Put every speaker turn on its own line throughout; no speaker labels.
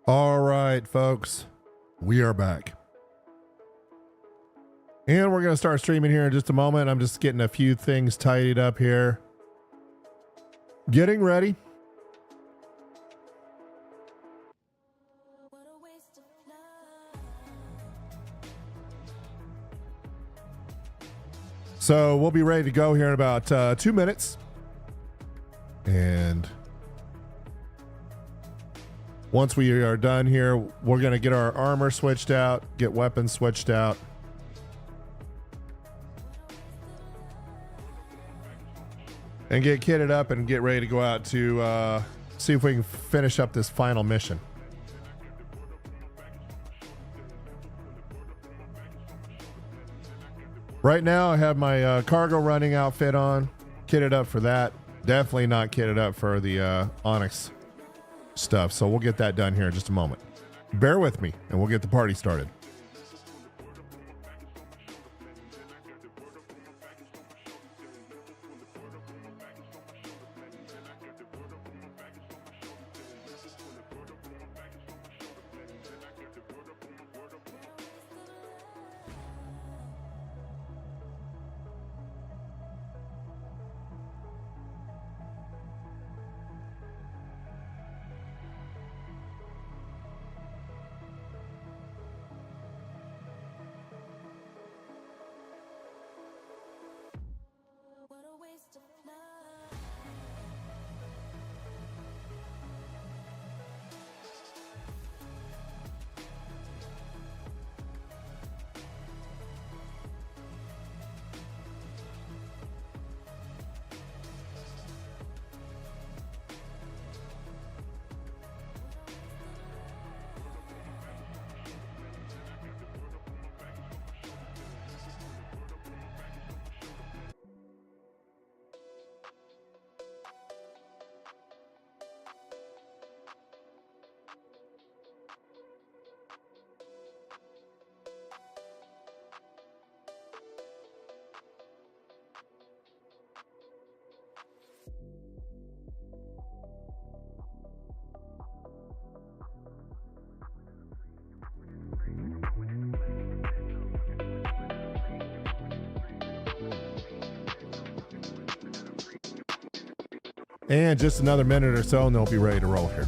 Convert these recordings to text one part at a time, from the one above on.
All right, folks, we are back. And we're going to start streaming here in just a moment. I'm just getting a few things tidied up here. Getting ready. So we'll be ready to go here in about 2 minutes. And once we are done here, we're going to get our armor switched out, get weapons switched out. And get kitted up and get ready to go out to see if we can finish up this final mission. Right now, I have my cargo running outfit on, kitted up for that. Definitely not kitted up for the Onyx stuff. So we'll get that done here in just a moment. Bear with me and we'll get the party started. And just another minute or so and they'll be ready to roll here.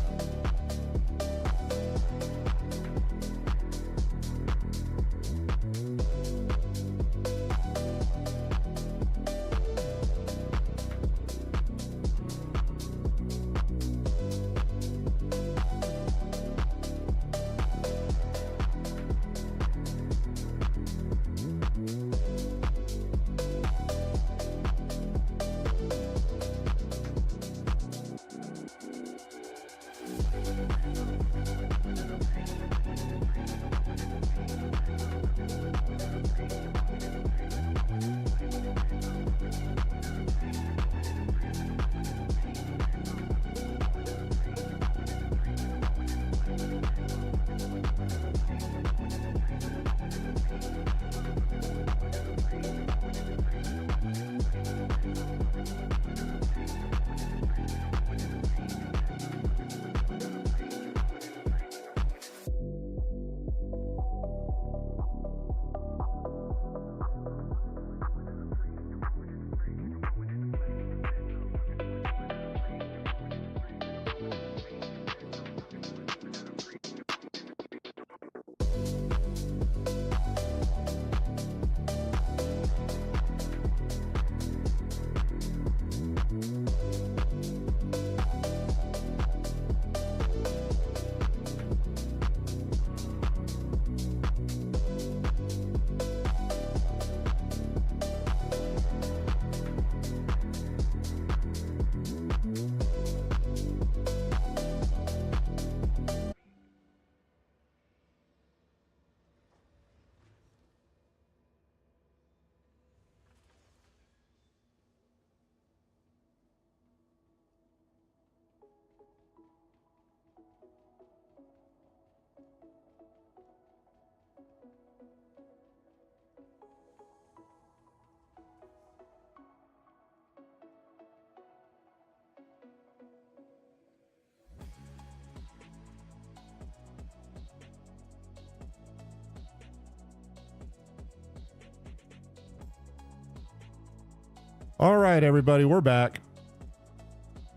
All right, everybody, we're back.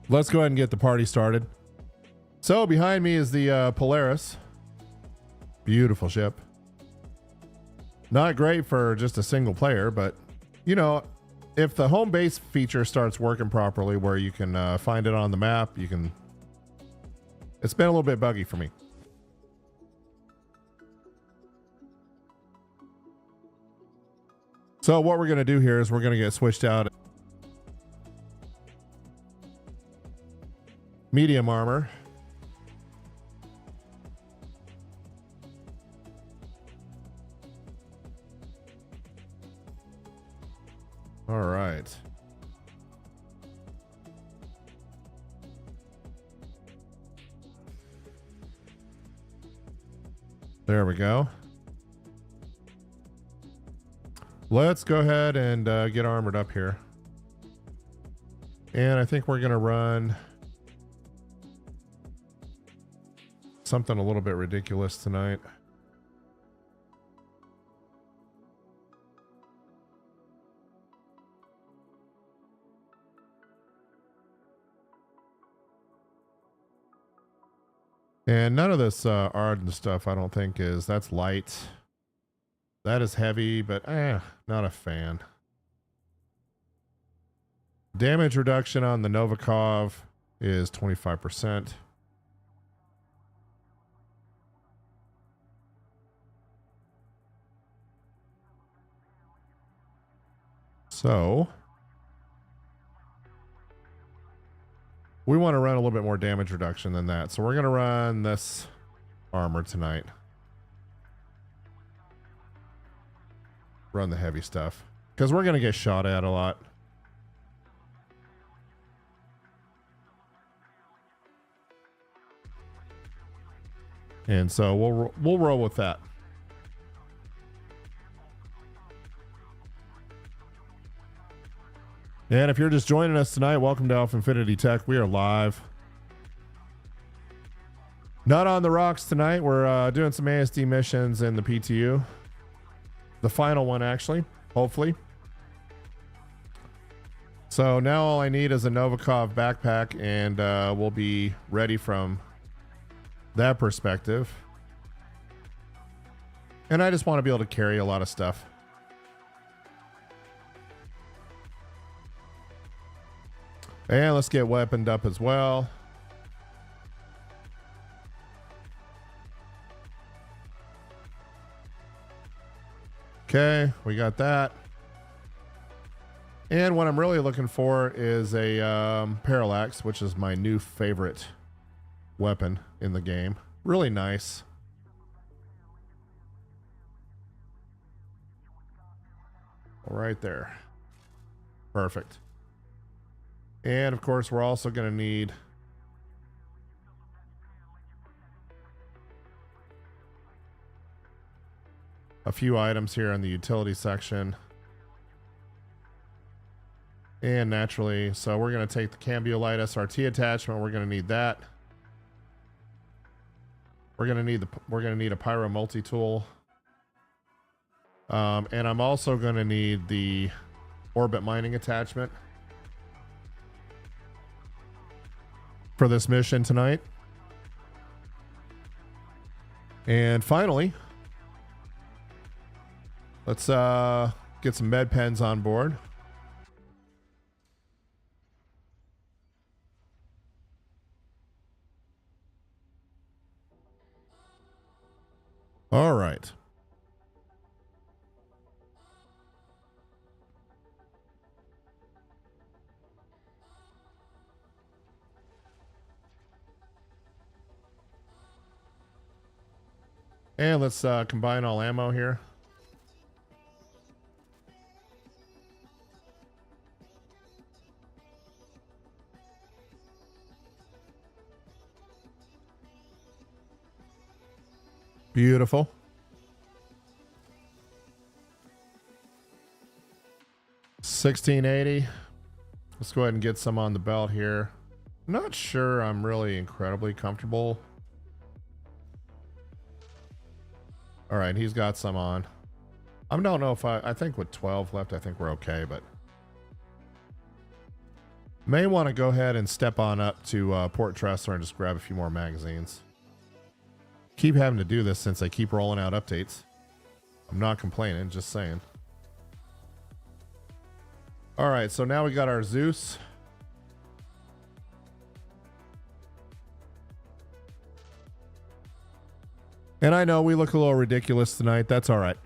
Let's go ahead and get the party started. So behind me is the Polaris. Beautiful ship. Not great for just a single player, but you know, if the home base feature starts working properly where you can find it on the map, you can... It's been a little bit buggy for me. So what we're going to do here is we're going to get switched out. Medium armor. All right. There we go. Let's go ahead and get armored up here. And I think we're going to run something a little bit ridiculous tonight. And none of this Arden stuff I don't think is, that's light. That is heavy, but not a fan. Damage reduction on the Novikov is 25%. So we want to run a little bit more damage reduction than that. So we're going to run this armor tonight. Run the heavy stuff because we're going to get shot at a lot. And so we'll roll with that. And if you're just joining us tonight, welcome to Alpha Infinity Tech. We are live. Not on the rocks tonight. We're doing some ASD missions in the PTU. The final one, actually, hopefully. So now all I need is a Novikov backpack, and we'll be ready from that perspective. And I just want to be able to carry a lot of stuff. And let's get weaponed up as well. Okay, we got that. And what I'm really looking for is a parallax, which is my new favorite weapon in the game. Really nice. Right there. Perfect. And of course, we're also going to need a few items here in the utility section. And naturally, so we're going to take the Cambiolite SRT attachment. We're going to need that. We're going to need a Pyro multi-tool. And I'm also going to need the orbit mining attachment for this mission tonight. And finally, let's get some med pens on board. All right. And let's combine all ammo here. Beautiful. $16.80. Let's go ahead and get some on the belt here. Not sure I'm really incredibly comfortable. All right, he's got some on. I don't know if I think with 12 left, I think we're okay, but May want to go ahead and step on up to Port Tressler and just grab a few more magazines. Keep having to do this since they keep rolling out updates. I'm not complaining, just saying. All right, so now we got our Zeus. And I know we look a little ridiculous tonight. That's all right.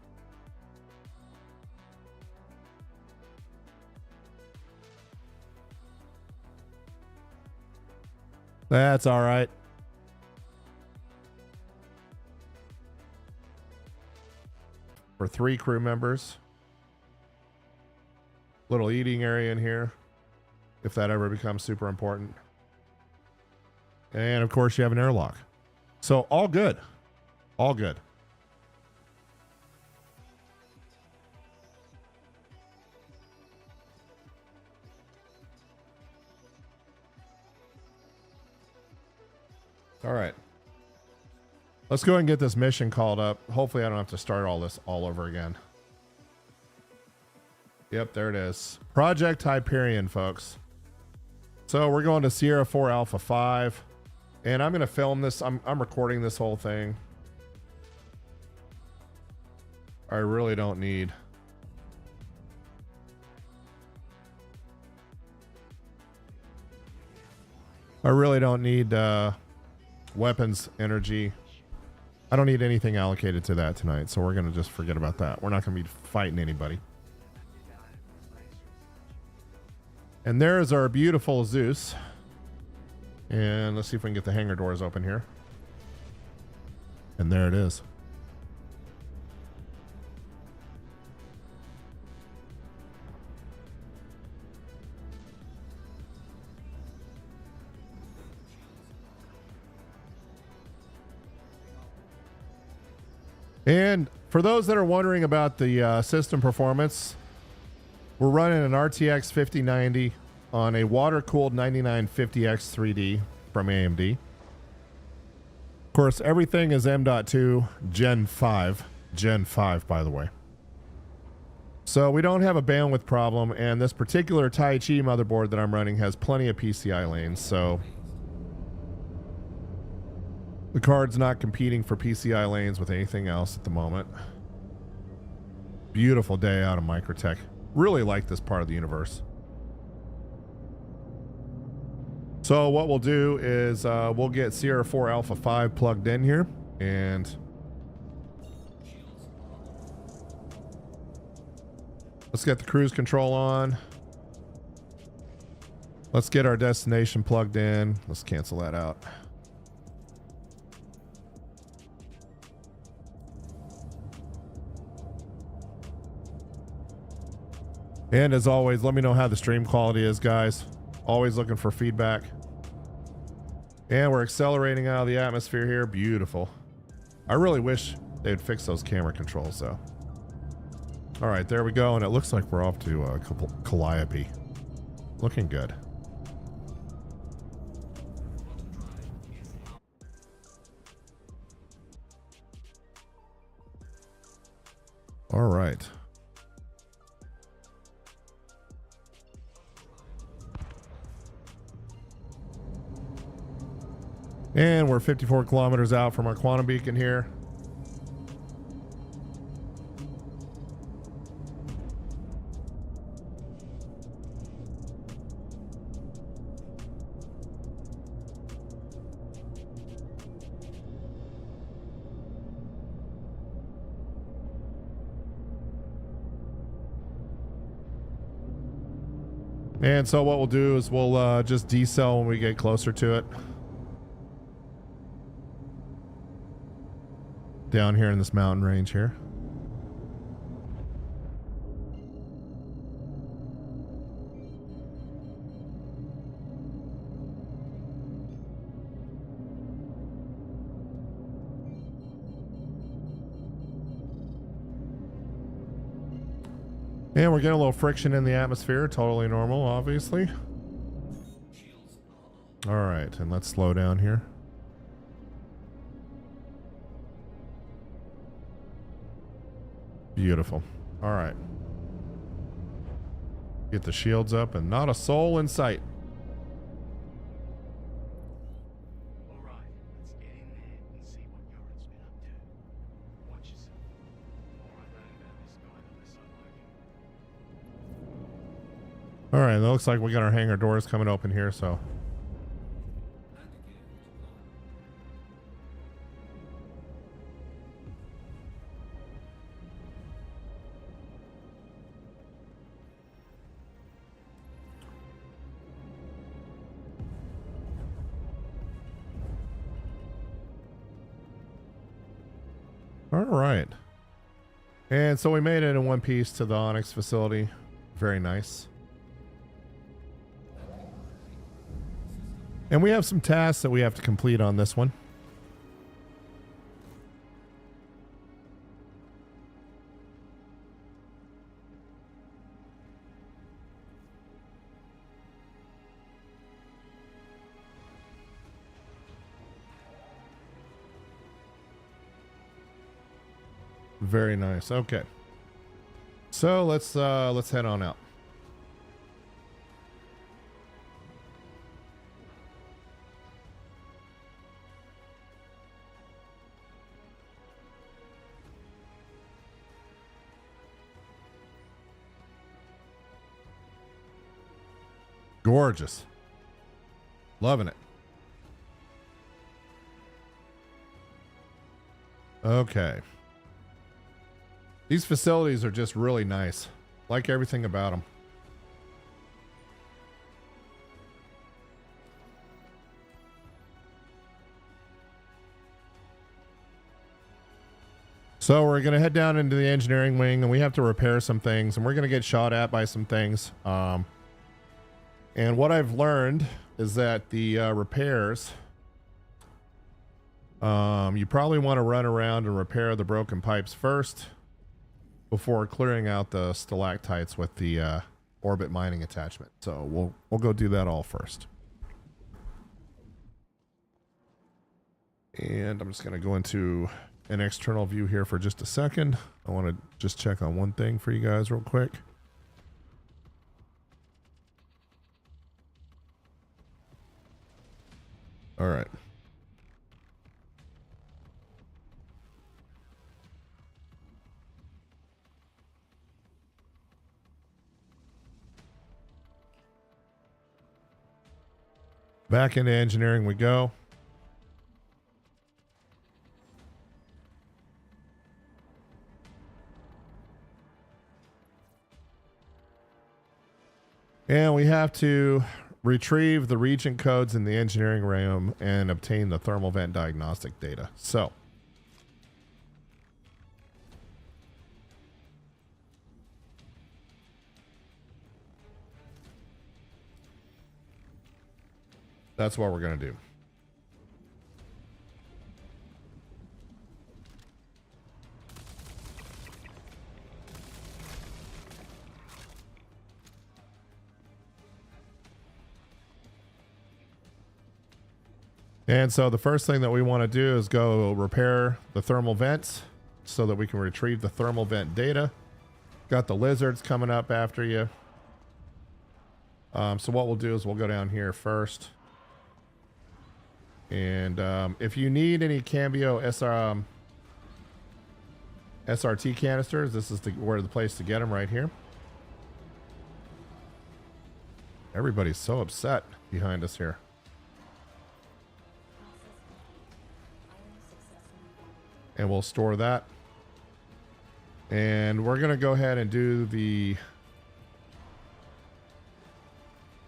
That's all right. For 3 crew members. Little eating area in here, if that ever becomes super important. And of course you have an airlock. So all good. All good. All right. Let's go ahead and get this mission called up. Hopefully I don't have to start all this all over again. Yep, there it is. Project Hyperion, folks. So we're going to Sierra 4 Alpha 5. And I'm going to film this. I'm recording this whole thing. I really don't need... weapons energy. I don't need anything allocated to that tonight, so we're going to just forget about that. We're not going to be fighting anybody. And there's our beautiful Zeus. And let's see if we can get the hangar doors open here. And there it is. And for those that are wondering about the system performance, we're running an RTX 5090 on a water-cooled 9950X 3D from AMD. Of course, everything is M.2 Gen 5. Gen 5, by the way. So we don't have a bandwidth problem, and this particular Tai Chi motherboard that I'm running has plenty of PCI lanes, so the card's not competing for PCI lanes with anything else at the moment. Beautiful day out of Microtech. Really like this part of the universe. So what we'll do is we'll get Sierra 4 Alpha 5 plugged in here, and let's get the cruise control on. Let's get our destination plugged in. Let's cancel that out. And as always, let me know how the stream quality is, guys. Always looking for feedback. And we're accelerating out of the atmosphere here. Beautiful. I really wish they'd fix those camera controls, though. All right, there we go. And it looks like we're off to Calliope. Looking good. All right. And we're 54 kilometers out from our quantum beacon here. And so what we'll do is we'll just decel when we get closer to it. Down here in this mountain range here. And we're getting a little friction in the atmosphere. Totally normal, obviously. All right, and let's slow down here. Beautiful. All right. Get the shields up and not a soul in sight. All right, it looks like we got our hangar doors coming open here, so. All right. And so we made it in one piece to the Onyx facility. Very nice. And we have some tasks that we have to complete on this one. Very nice. Okay. So let's head on out. Gorgeous. Loving it. Okay. These facilities are just really nice. Like everything about them. So we're going to head down into the engineering wing and we have to repair some things and we're going to get shot at by some things. And what I've learned is that the repairs, you probably want to run around and repair the broken pipes first before clearing out the stalactites with the orbit mining attachment. So we'll go do that all first. And I'm just going to go into an external view here for just a second. I want to just check on one thing for you guys real quick. All right. Back into engineering we go. And we have to retrieve the regen codes in the engineering realm and obtain the thermal vent diagnostic data. So that's what we're going to do. And so the first thing that we want to do is go repair the thermal vents so that we can retrieve the thermal vent data. Got the lizards coming up after you. So what we'll do is we'll go down here first. And if you need any Cambio SRT canisters, this is where the place to get them right here. Everybody's so upset behind us here. And we'll store that. And we're going to go ahead and do the...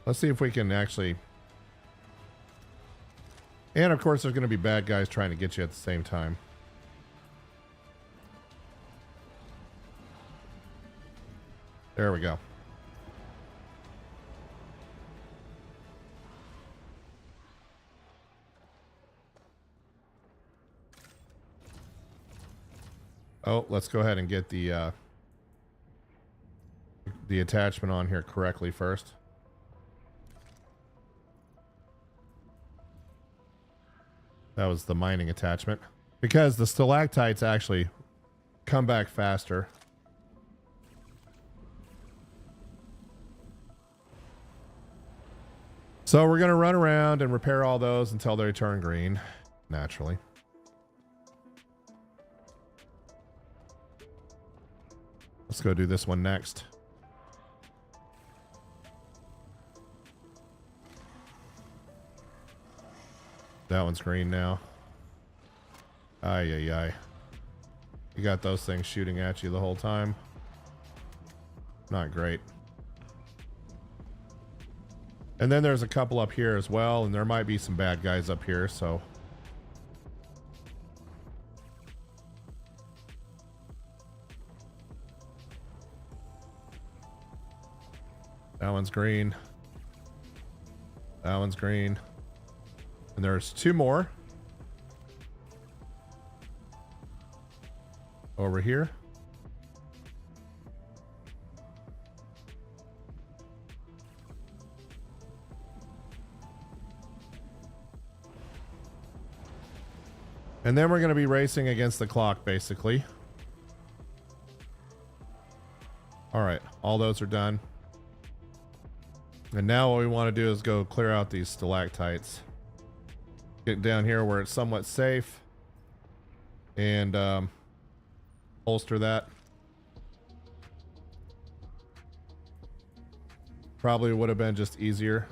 Let's see if we can actually... And of course there's going to be bad guys trying to get you at the same time. There we go. Oh, let's go ahead and get the attachment on here correctly first. That was the mining attachment. Because the stalactites actually come back faster. So we're going to run around and repair all those until they turn green, naturally. Let's go do this one next. That one's green now. Ay, ay, ay. You got those things shooting at you the whole time. Not great. And then there's a couple up here as well, and there might be some bad guys up here, so. That one's green. That one's green. And there's two more. Over here. And then we're going to be racing against the clock, basically. All right, all those are done. And now what we want to do is go clear out these stalactites. Get down here where it's somewhat safe. And holster that. Probably would have been just easier.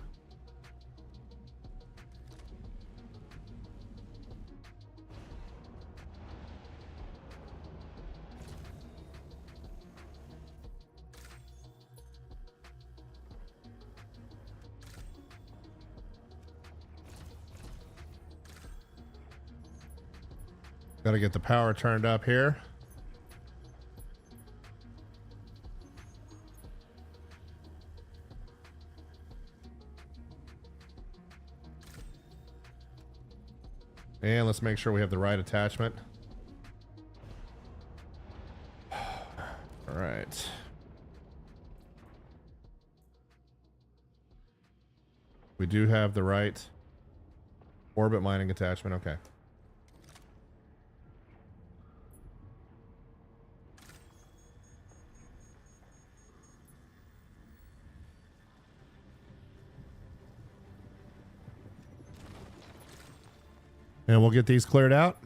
Got to get the power turned up here. And let's make sure we have the right attachment. All right. We do have the right orbit mining attachment. Okay. And we'll get these cleared out.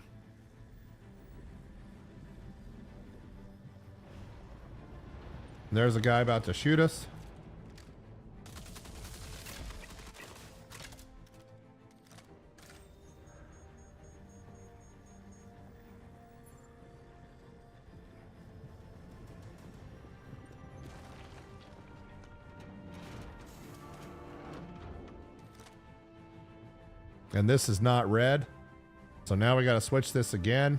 And there's a guy about to shoot us. And this is not red. So now we got to switch this again.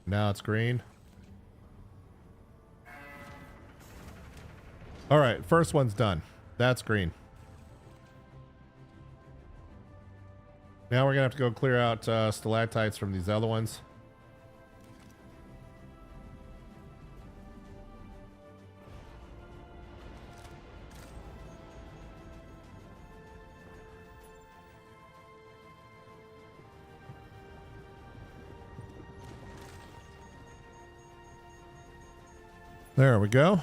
Now it's green. All right, first one's done. That's green. Now we're gonna have to go clear out stalactites from these other ones. There we go.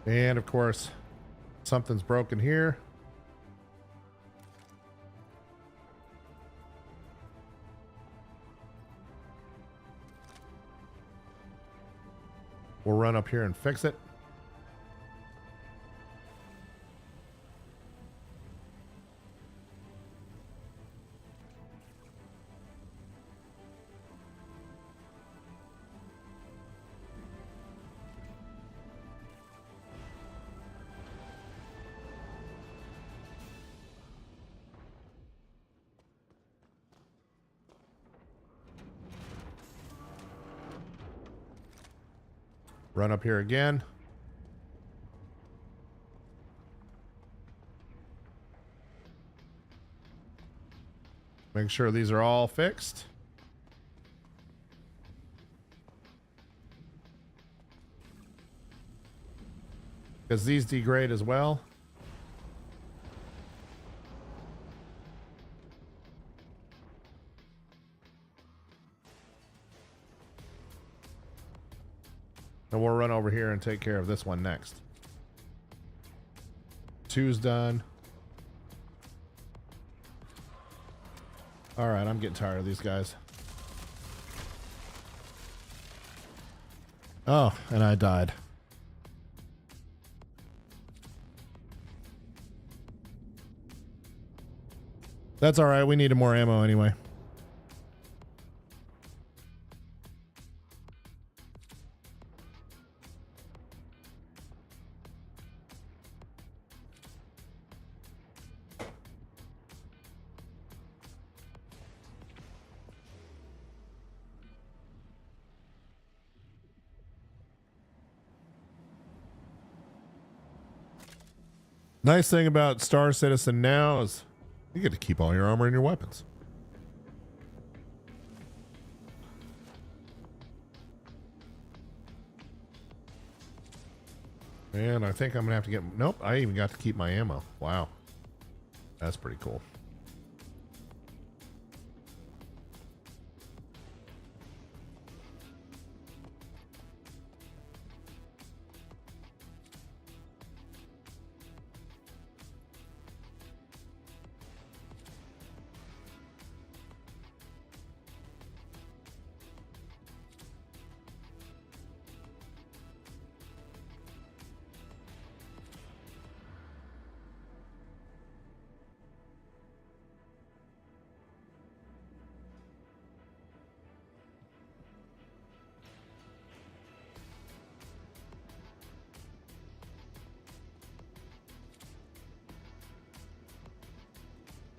And of course, something's broken here. We'll run up here and fix it. Run up here again. Make sure these are all fixed. because these degrade as well. And we'll run over here and take care of this one next. 2's done. All right, I'm getting tired of these guys. Oh, and I died. That's all right. We needed more ammo anyway. Nice thing about Star Citizen now is you get to keep all your armor and your weapons. And I think I'm gonna have to get, nope, I even got to keep my ammo. Wow. That's pretty cool.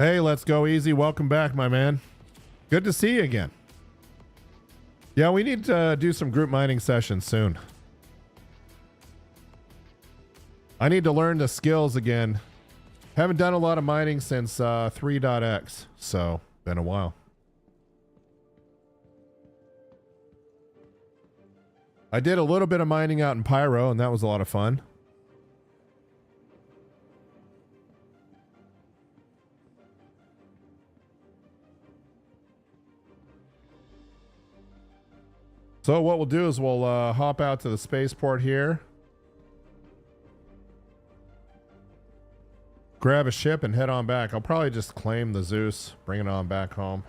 Hey, let's go easy. Welcome back, my man. Good to see you again. Yeah, we need to do some group mining sessions soon. I need to learn the skills again. Haven't done a lot of mining since 3.x, so been a while. I did a little bit of mining out in Pyro, and that was a lot of fun. So what we'll do is we'll hop out to the spaceport here, grab a ship and head on back. I'll probably just claim the Zeus, bring it on back home.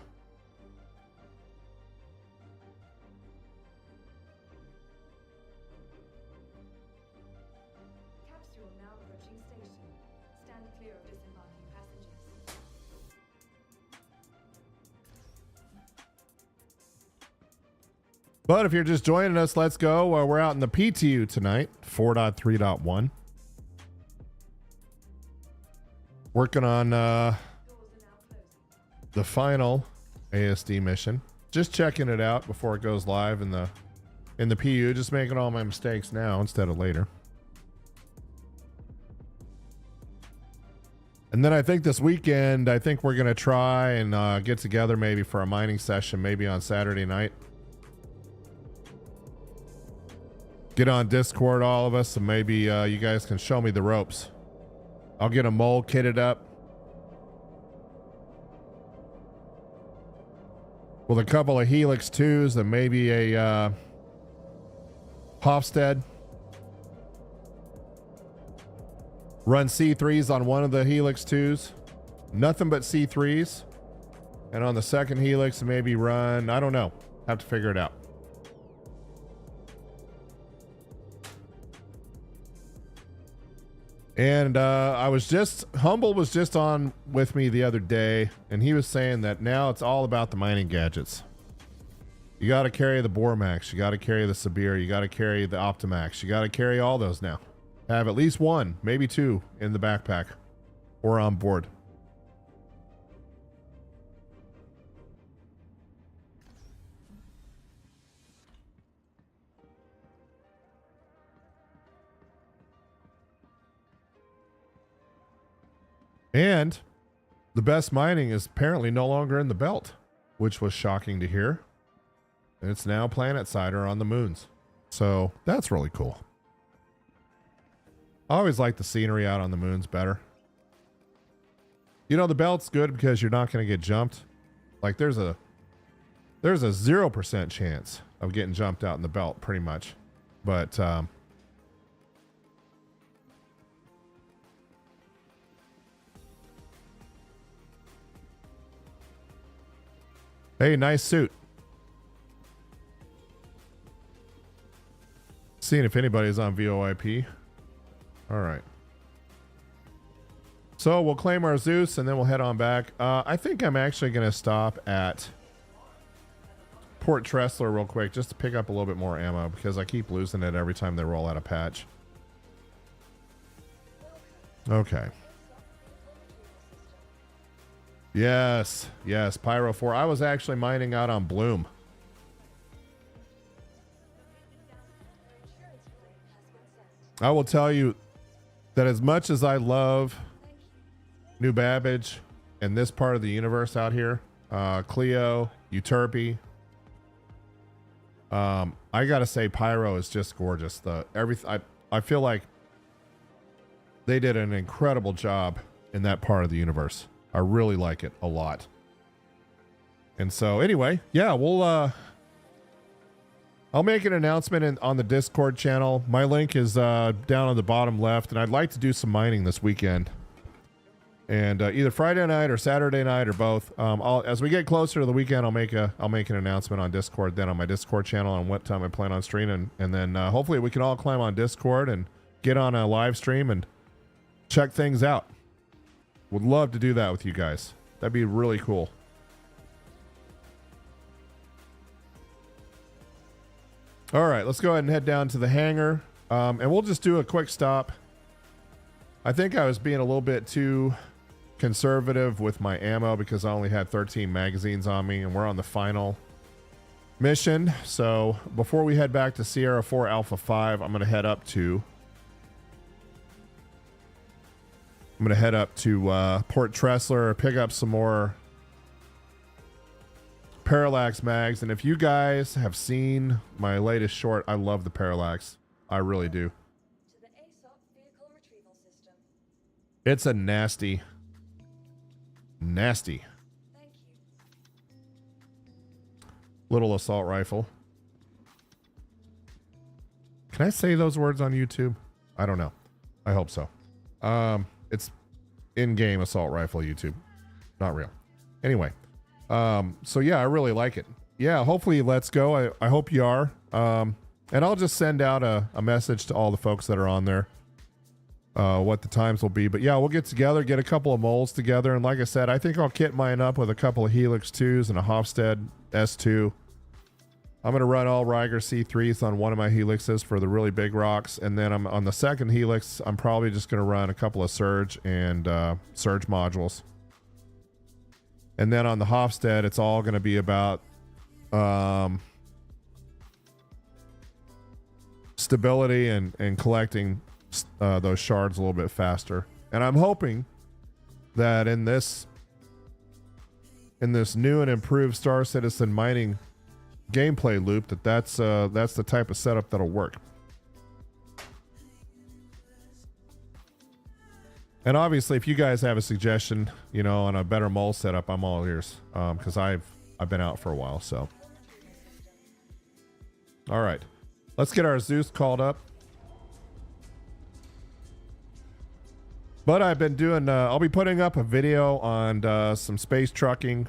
Capsule now approaching station. Stand clear of disembarking passengers.
But if you're just joining us, let's go. We're out in the PTU tonight, 4.3.1. Working on the final ASD mission. Just checking it out before it goes live in the PU. Just making all my mistakes now instead of later. And then I think this weekend, I think we're going to try and get together maybe for a mining session, maybe on Saturday night. Get on Discord, all of us, and maybe you guys can show me the ropes. I'll get a mole kitted up with a couple of Helix 2s and maybe a Hofstede. Run C3s on one of the Helix 2s. Nothing but C3s. And on the second Helix, maybe run, I don't know. Have to figure it out. And Humble was just on with me the other day, and he was saying that now it's all about the mining gadgets. You got to carry the Bormax, you got to carry the Sabir, you got to carry the Optimax, you got to carry all those now. Have at least one, maybe two in the backpack or on board. And the best mining is apparently no longer in the belt, which was shocking to hear. And it's now planet side or on the moons. So that's really cool. I always like the scenery out on the moons better. You know, the belt's good because you're not going to get jumped. Like there's a 0% chance of getting jumped out in the belt pretty much. But, hey, nice suit. Seeing if anybody's on VoIP. All right. So we'll claim our Zeus and then we'll head on back. I think I'm actually going to stop at Port Tressler real quick just to pick up a little bit more ammo because I keep losing it every time they roll out a patch. Okay. Yes, yes, Pyro 4. I was actually mining out on Bloom. I will tell you that as much as I love New Babbage and this part of the universe out here, Cleo, Euterpe, I gotta say Pyro is just gorgeous. I feel like they did an incredible job in that part of the universe. I really like it a lot. And so anyway, yeah, I'll make an announcement on the Discord channel. My link is down on the bottom left, and I'd like to do some mining this weekend. And either Friday night or Saturday night or both. As we get closer to the weekend, I'll make an announcement on Discord then on my Discord channel on what time I plan on streaming, and then hopefully we can all climb on Discord and get on a live stream and check things out. Would love to do that with you guys. That'd be really cool. All right, let's go ahead and head down to the hangar, and we'll just do a quick stop. I think I was being a little bit too conservative with my ammo because I only had 13 magazines on me, and we're on the final mission. So before we head back to Sierra 4 Alpha 5, I'm going to head up to Port Tressler, pick up some more Parallax mags. And if you guys have seen my latest short, I love the Parallax. I really do.
To the ASOC vehicle retrieval system.
It's a nasty.
Thank you.
Little assault rifle. Can I say those words on YouTube? I don't know. I hope so. It's in-game assault rifle YouTube. Not real. Anyway. So yeah, I really like it. Yeah, hopefully let's go. I hope you are. And I'll just send out a message to all the folks that are on there. What the times will be. But yeah, we'll get together, get a couple of moles together. And like I said, I think I'll kit mine up with a couple of Helix 2s and a Hofstede S2. I'm going to run all Riger C3s on one of my Helixes for the really big rocks. And then I'm on the second Helix, I'm probably just going to run a couple of Surge and Surge modules. And then on the Hofstede, it's all going to be about stability and collecting those shards a little bit faster. And I'm hoping that in this new and improved Star Citizen mining gameplay loop, that's the type of setup that'll work. And obviously, if you guys have a suggestion, you know, on a better mole setup, I'm all ears, because I've been out for a while. So, all right, let's get our Zeus called up. But I've been doing. I'll be putting up a video on some space trucking.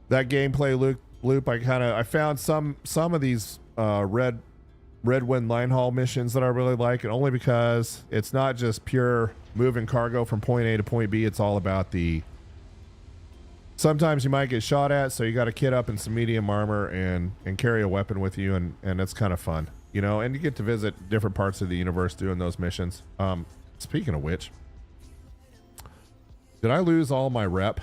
That gameplay loop. I found some of these red wind line haul missions that I really like, and only because it's not just pure moving cargo from point A to point B. It's all about sometimes you might get shot at, so you got to kit up in some medium armor and carry a weapon with you, and it's kind of fun, you know, and you get to visit different parts of the universe doing those missions. Speaking of which, did I lose all my rep?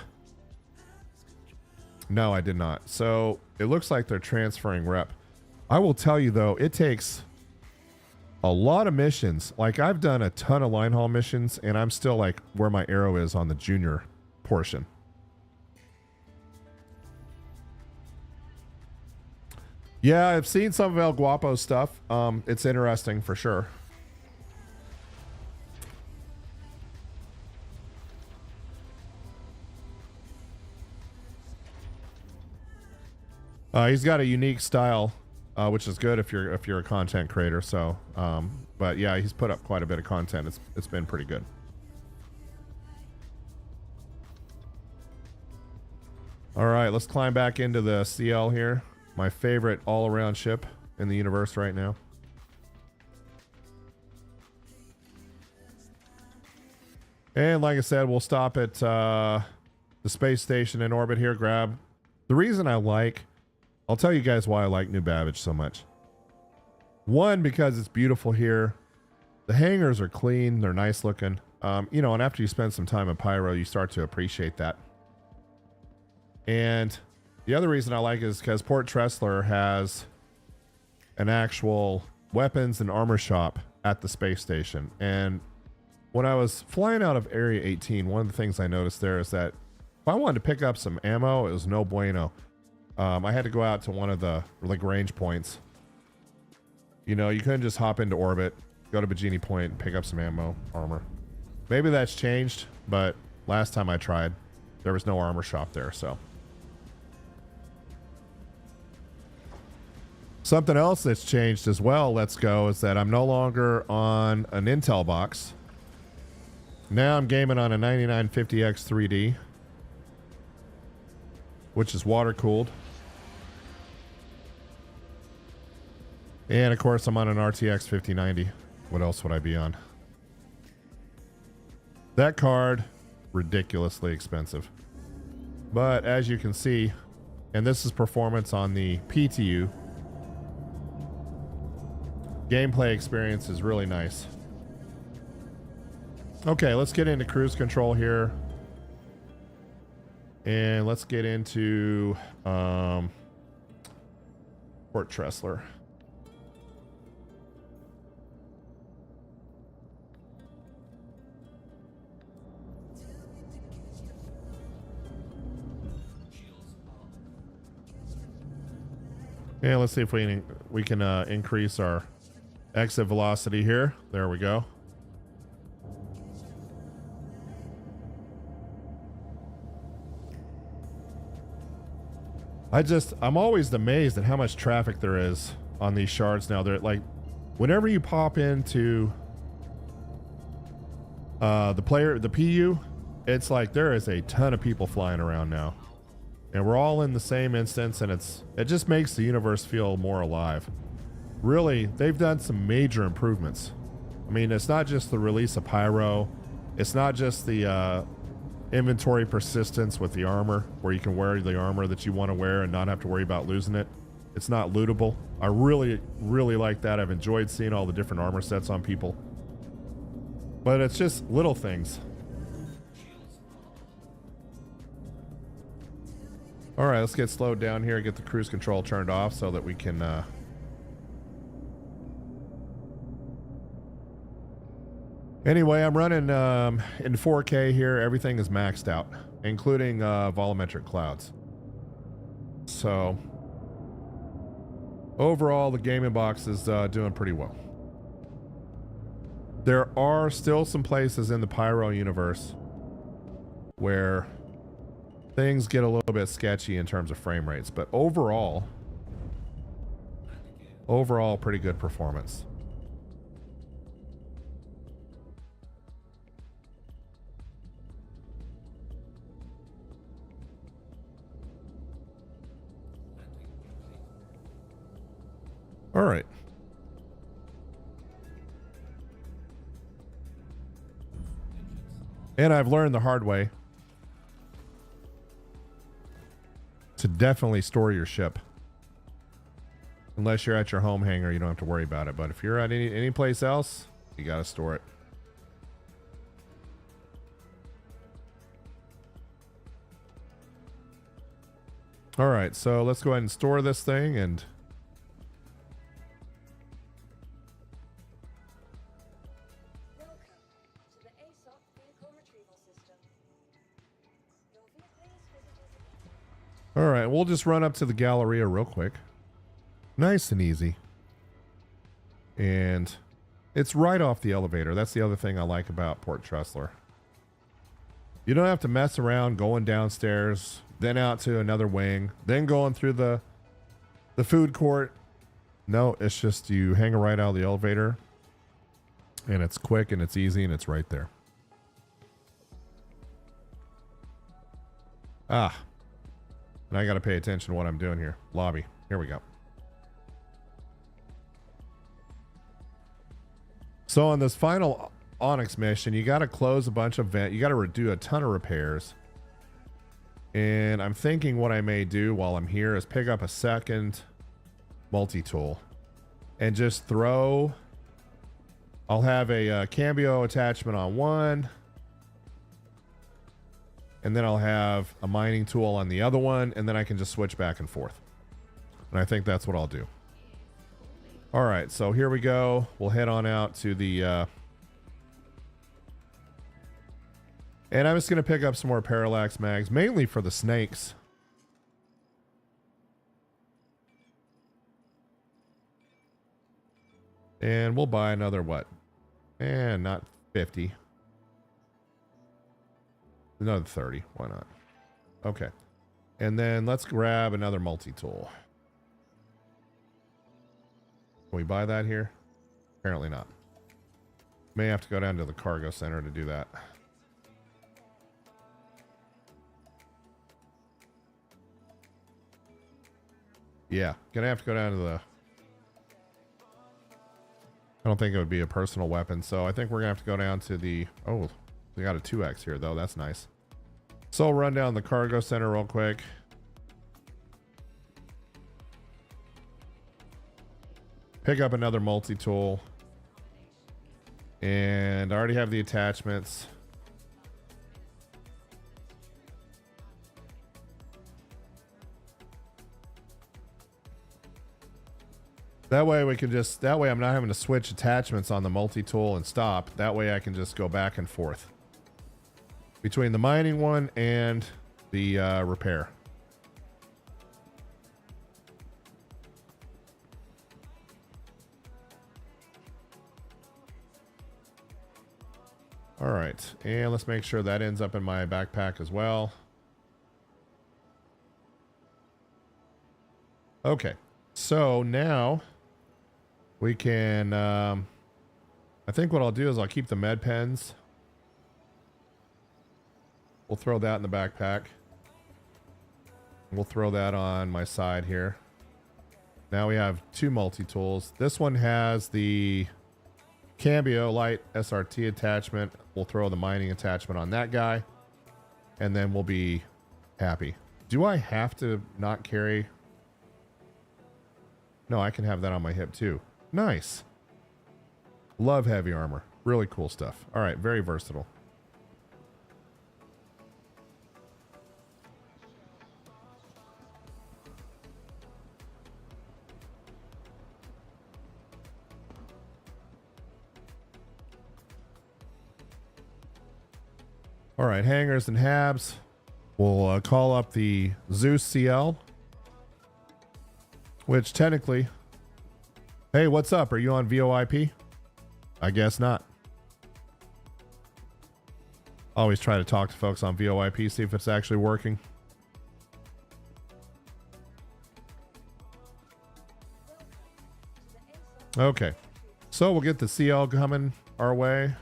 No, I did not. So it looks like they're transferring rep. I will tell you though, it takes a lot of missions. Like I've done a ton of line haul missions, and I'm still like where my arrow is on the junior portion. Yeah, I've seen some of El Guapo's stuff. It's interesting for sure. He's got a unique style, which is good if you're a content creator. So, but yeah, he's put up quite a bit of content. It's been pretty good. All right, let's climb back into the CL here. My favorite all-around ship in the universe right now. And like I said, we'll stop at the space station in orbit here. Grab the reason I'll tell you guys why I like New Babbage so much. One, because it's beautiful here. The hangars are clean. They're nice looking. You know, and after you spend some time in Pyro, you start to appreciate that. And the other reason I like it is because Port Tressler has an actual weapons and armor shop at the space station. And when I was flying out of Area 18, one of the things I noticed there is that if I wanted to pick up some ammo, it was no bueno. I had to go out to one of the range points. You know, you couldn't just hop into orbit, go to Bikini Point, and pick up some ammo, armor. Maybe that's changed, but last time I tried, there was no armor shop there, so. Something else that's changed as well, let's go, is that I'm no longer on an Intel box. Now I'm gaming on a 9950X 3D, which is water cooled. And of course I'm on an RTX 5090. What else would I be on? That card, ridiculously expensive. But as you can see, and this is performance on the PTU, gameplay experience is really nice. Okay, let's get into cruise control here. And let's get into Port Tressler. And let's see if we can increase our exit velocity here. There we go. I'm always amazed at how much traffic there is on these shards now. They're like, whenever you pop into the PU, it's like there is a ton of people flying around now. And we're all in the same instance, and it just makes the universe feel more alive. Really, they've done some major improvements. I mean, it's not just the release of Pyro. It's not just the inventory persistence with the armor, where you can wear the armor that you want to wear and not have to worry about losing it. It's not lootable. I really, really like that. I've enjoyed seeing all the different armor sets on people. But it's just little things. All right, let's get slowed down here, get the cruise control turned off so that we can anyway, I'm running in 4K here. Everything is maxed out, including volumetric clouds. So overall, the gaming box is doing pretty well. There are still some places in the Pyro universe where things get a little bit sketchy in terms of frame rates, but overall, pretty good performance. All right. And I've learned the hard way to definitely store your ship. Unless you're at your home hangar, you don't have to worry about it. But if you're at any place else, you got to store it. All right, so let's go ahead and store this thing and all right, we'll just run up to the Galleria real quick. Nice and easy. And it's right off the elevator. That's the other thing I like about Port Tressler. You don't have to mess around going downstairs, then out to another wing, then going through the The food court. No, it's just you hang a right out of the elevator. And it's quick and it's easy and it's right there. Ah. And I got to pay attention to what I'm doing here. Lobby. Here we go. So on this final Onyx mission, you got to close a bunch of vent. You got to do a ton of repairs. And I'm thinking what I may do while I'm here is pick up a second multi-tool and just throw. I'll have a cambio attachment on one. And then I'll have a mining tool on the other one. And then I can just switch back and forth. And I think that's what I'll do. All right, so here we go. We'll head on out to the... and I'm just going to pick up some more parallax mags, mainly for the snakes. And we'll buy another what? And not 50. Another 30. Why not? Okay. And then let's grab another multi-tool. Can we buy that here? Apparently not. May have to go down to the cargo center to do that. Yeah, gonna have to go down to the... I don't think it would be a personal weapon, so I think we're gonna have to go down to the... Oh, we got a 2x here, though. That's nice. So I'll run down the cargo center real quick. Pick up another multi-tool. And I already have the attachments. That way we can just, that way I'm not having to switch attachments on the multi-tool and stop. That way I can just go back and forth between the mining one and the repair. All right, and let's make sure that ends up in my backpack as well. Okay, so now we can, I think what I'll do is I'll keep the med pens. We'll throw that in the backpack. We'll throw that on my side here. Now we have two multi-tools. This one has the Cambio light SRT attachment. We'll throw the mining attachment on that guy. And then we'll be happy. Do I have to not carry? No, I can have that on my hip too. Nice. Love heavy armor. Really cool stuff. All right, very versatile. All right, hangers and habs. We'll call up the Zeus CL, which technically, hey, what's up? Are you on VoIP? I guess not. Always try to talk to folks on VoIP, see if it's actually working. Okay, so we'll get the CL coming our way.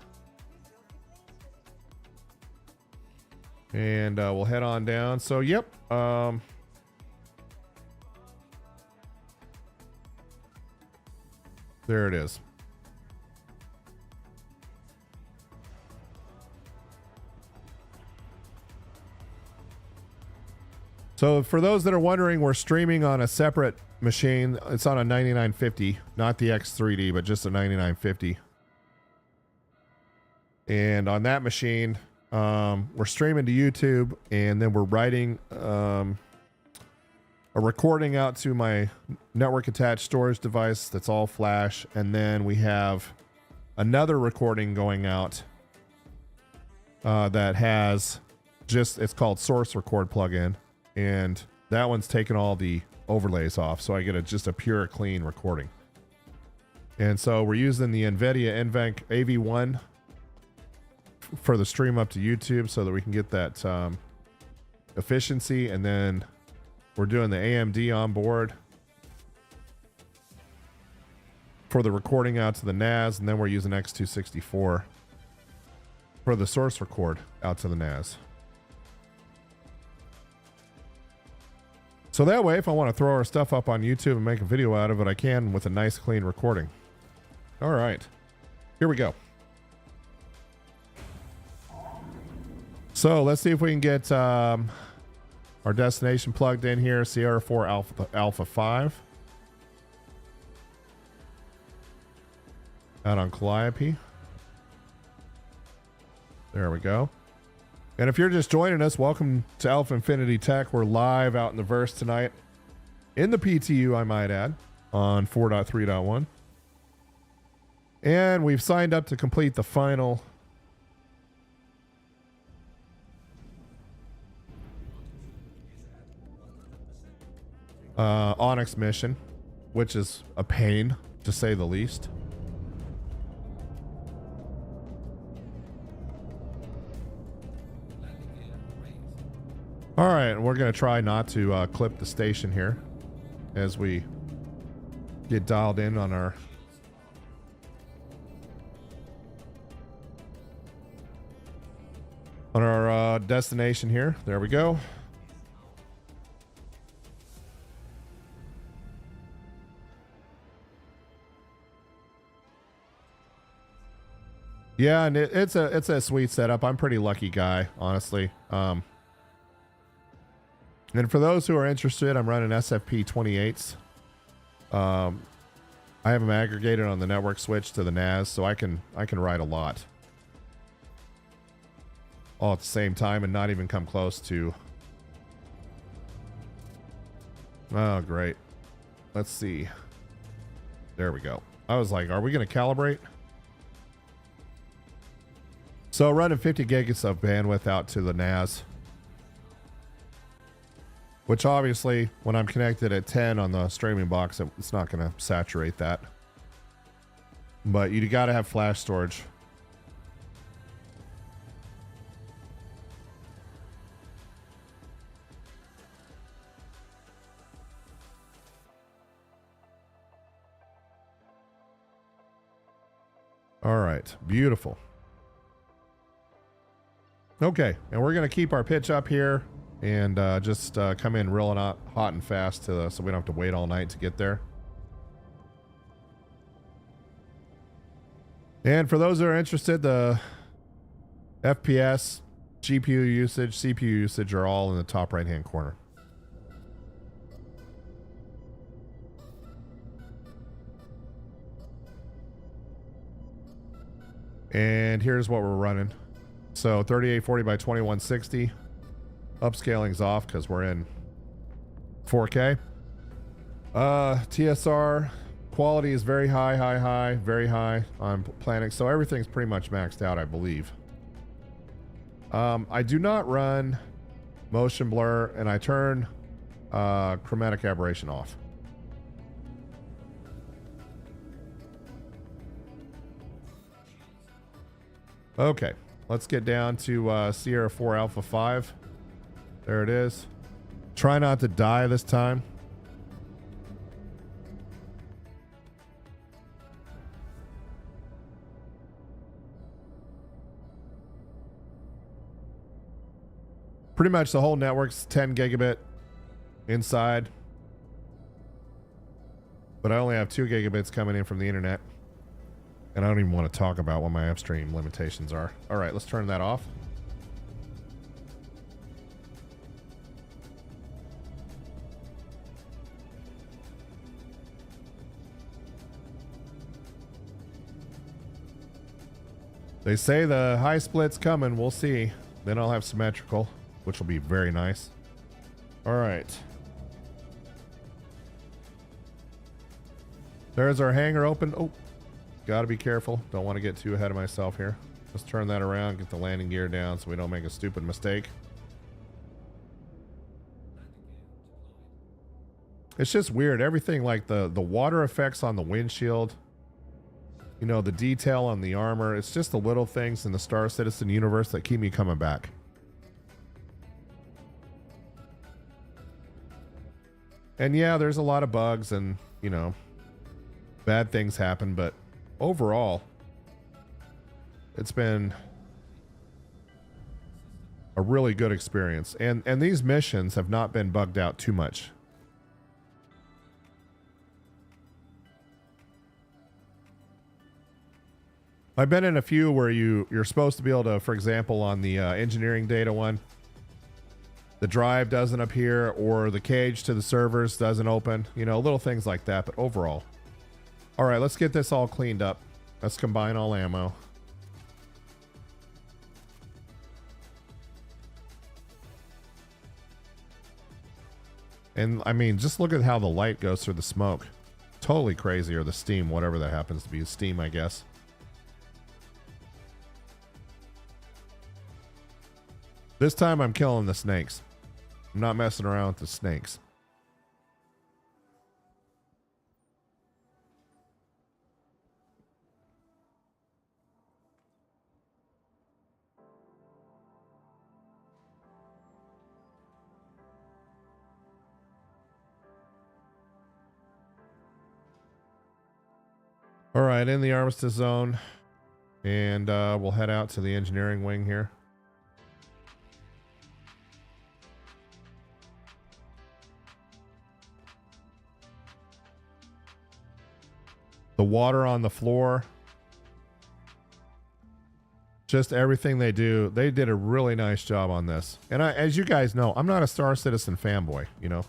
And we'll head on down. So, yep. There it is. So for those that are wondering, we're streaming on a separate machine. It's on a 9950, not the X3D, but just a 9950. And on that machine, we're streaming to YouTube, and then we're writing a recording out to my network attached storage device that's all flash, and then we have another recording going out that has just, it's called Source Record plugin, and that one's taken all the overlays off, so I get just a pure clean recording. And so we're using the NVIDIA NVENC AV1 for the stream up to YouTube so that we can get that efficiency, and then we're doing the AMD on board for the recording out to the NAS, and then we're using X264 for the source record out to the NAS. So that way, if I want to throw our stuff up on YouTube and make a video out of it, I can with a nice clean recording. All right, here we go. So let's see if we can get our destination plugged in here. Sierra 4 Alpha 5. Out on Calliope. There we go. And if you're just joining us, welcome to Alpha Infinity Tech. We're live out in the verse tonight. In the PTU, I might add, on 4.3.1. And we've signed up to complete the final Onyx mission, which is a pain, to say the least. All right, we're going to try not to clip the station here as we get dialed in on our destination here. There we go. Yeah, and it's a sweet setup. I'm a pretty lucky guy, honestly. And for those who are interested, I'm running SFP 28s. I have them aggregated on the network switch to the NAS, so I can write a lot all at the same time and not even come close to. Oh, great. Let's see. There we go. I was like, are we going to calibrate? So running 50 gigs of bandwidth out to the NAS, which obviously when I'm connected at 10 on the streaming box, it's not going to saturate that. But you got to have flash storage. All right, beautiful. Okay, and we're going to keep our pitch up here and just come in real hot and fast so we don't have to wait all night to get there. And for those that are interested, the FPS, GPU usage, CPU usage are all in the top right hand corner. And here's what we're running. So 3840 by 2160. Upscaling's off because we're in 4K. TSR quality is very high, very high on planning. So everything's pretty much maxed out, I believe. I do not run motion blur, and I turn chromatic aberration off. Okay, let's get down to Sierra 4 Alpha 5. There it is. Try not to die this time. Pretty much the whole network's 10 gigabit inside, but I only have 2 gigabits coming in from the internet. And I don't even want to talk about what my upstream limitations are. All right, let's turn that off. They say the high split's coming. We'll see. Then I'll have symmetrical, which will be very nice. All right. There's our hangar open. Oh. Got to be careful. Don't want to get too ahead of myself here. Let's turn that around, get the landing gear down so we don't make a stupid mistake. It's just weird. Everything like the water effects on the windshield, you know, the detail on the armor. It's just the little things in the Star Citizen universe that keep me coming back. And yeah, there's a lot of bugs and, you know, bad things happen, but overall, it's been a really good experience. And these missions have not been bugged out too much. I've been in a few where you're supposed to be able to, for example, on the engineering data one, the drive doesn't appear or the cage to the servers doesn't open, you know, little things like that. But overall, all right, let's get this all cleaned up. Let's combine all ammo. And I mean, just look at how the light goes through the smoke. Totally crazy, or the steam, whatever that happens to be. Steam, I guess. This time I'm killing the snakes. I'm not messing around with the snakes. All right, in the armistice zone, and we'll head out to the engineering wing here. The water on the floor, just everything they do, they did a really nice job on this. And as you guys know, I'm not a Star Citizen fanboy, you know.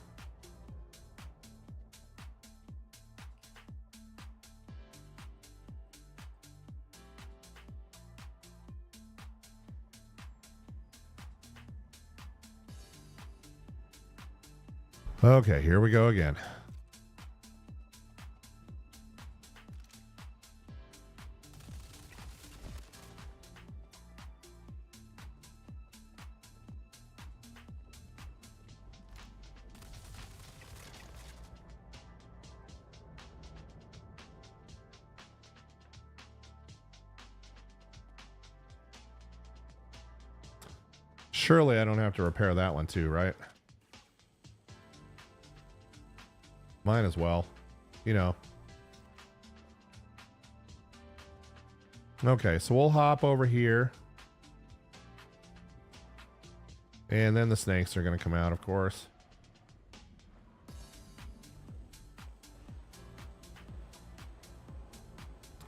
Okay, here we go again. Surely I don't have to repair that one too, right? Might as well, you know. Okay, so we'll hop over here. And then the snakes are going to come out, of course.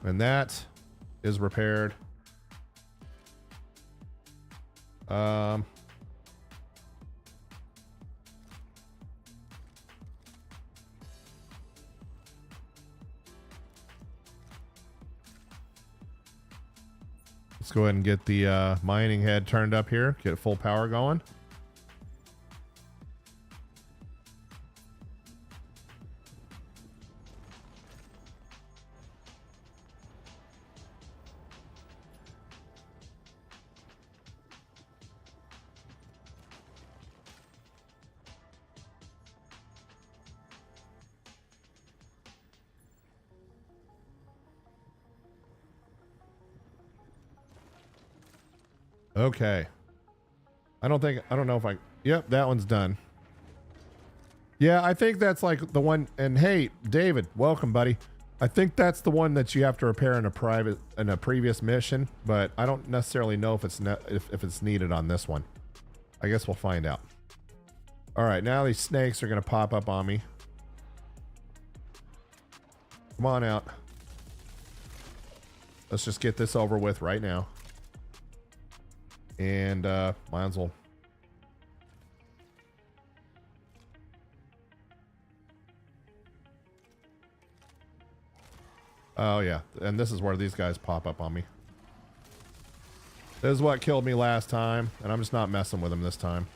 And that is repaired. Let's go ahead and get the mining head turned up here. Get full power going. Okay. I don't know if yep, that one's done. Yeah, I think that's like the one. And hey, David, welcome, buddy. I think that's the one that you have to repair in a previous mission, but I don't necessarily know if it's needed on this one. I guess we'll find out. All right, now these snakes are going to pop up on me. Come on out. Let's just get this over with right now. And might as well. Oh yeah, and this is where these guys pop up on me. This is what killed me last time, and I'm just not messing with them this time.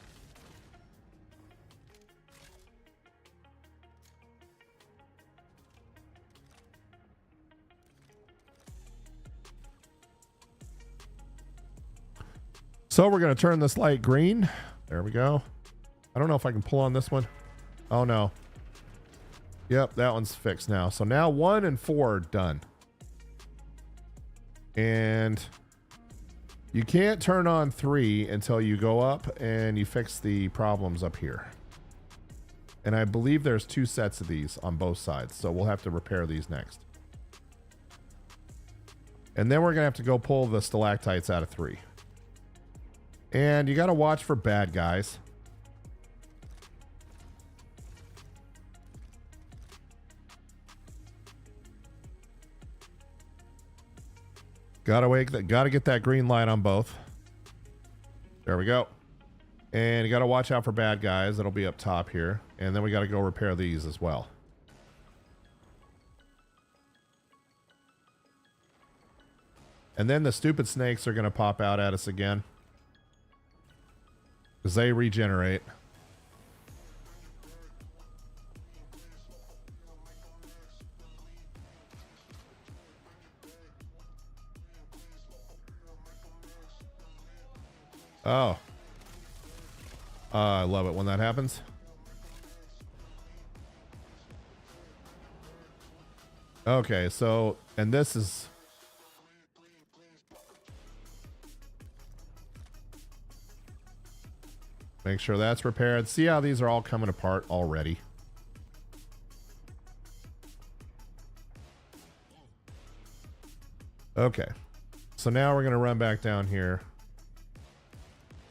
So we're going to turn this light green. There we go. I don't know if I can pull on this one. Oh no. Yep, that one's fixed now. So now 1 and 4 are done. And you can't turn on 3 until you go up and you fix the problems up here. And I believe there's 2 sets of these on both sides. So we'll have to repair these next. And then we're going to have to go pull the stalactites out of 3. And you got to watch for bad guys. Gotta get that green light on both. There we go. And you got to watch out for bad guys. That'll be up top here. And then we got to go repair these as well. And then the stupid snakes are going to pop out at us again. Because they regenerate. Oh. I love it when that happens. Okay, so, and this is... Make sure that's repaired. See how these are all coming apart already. Okay. So now we're going to run back down here.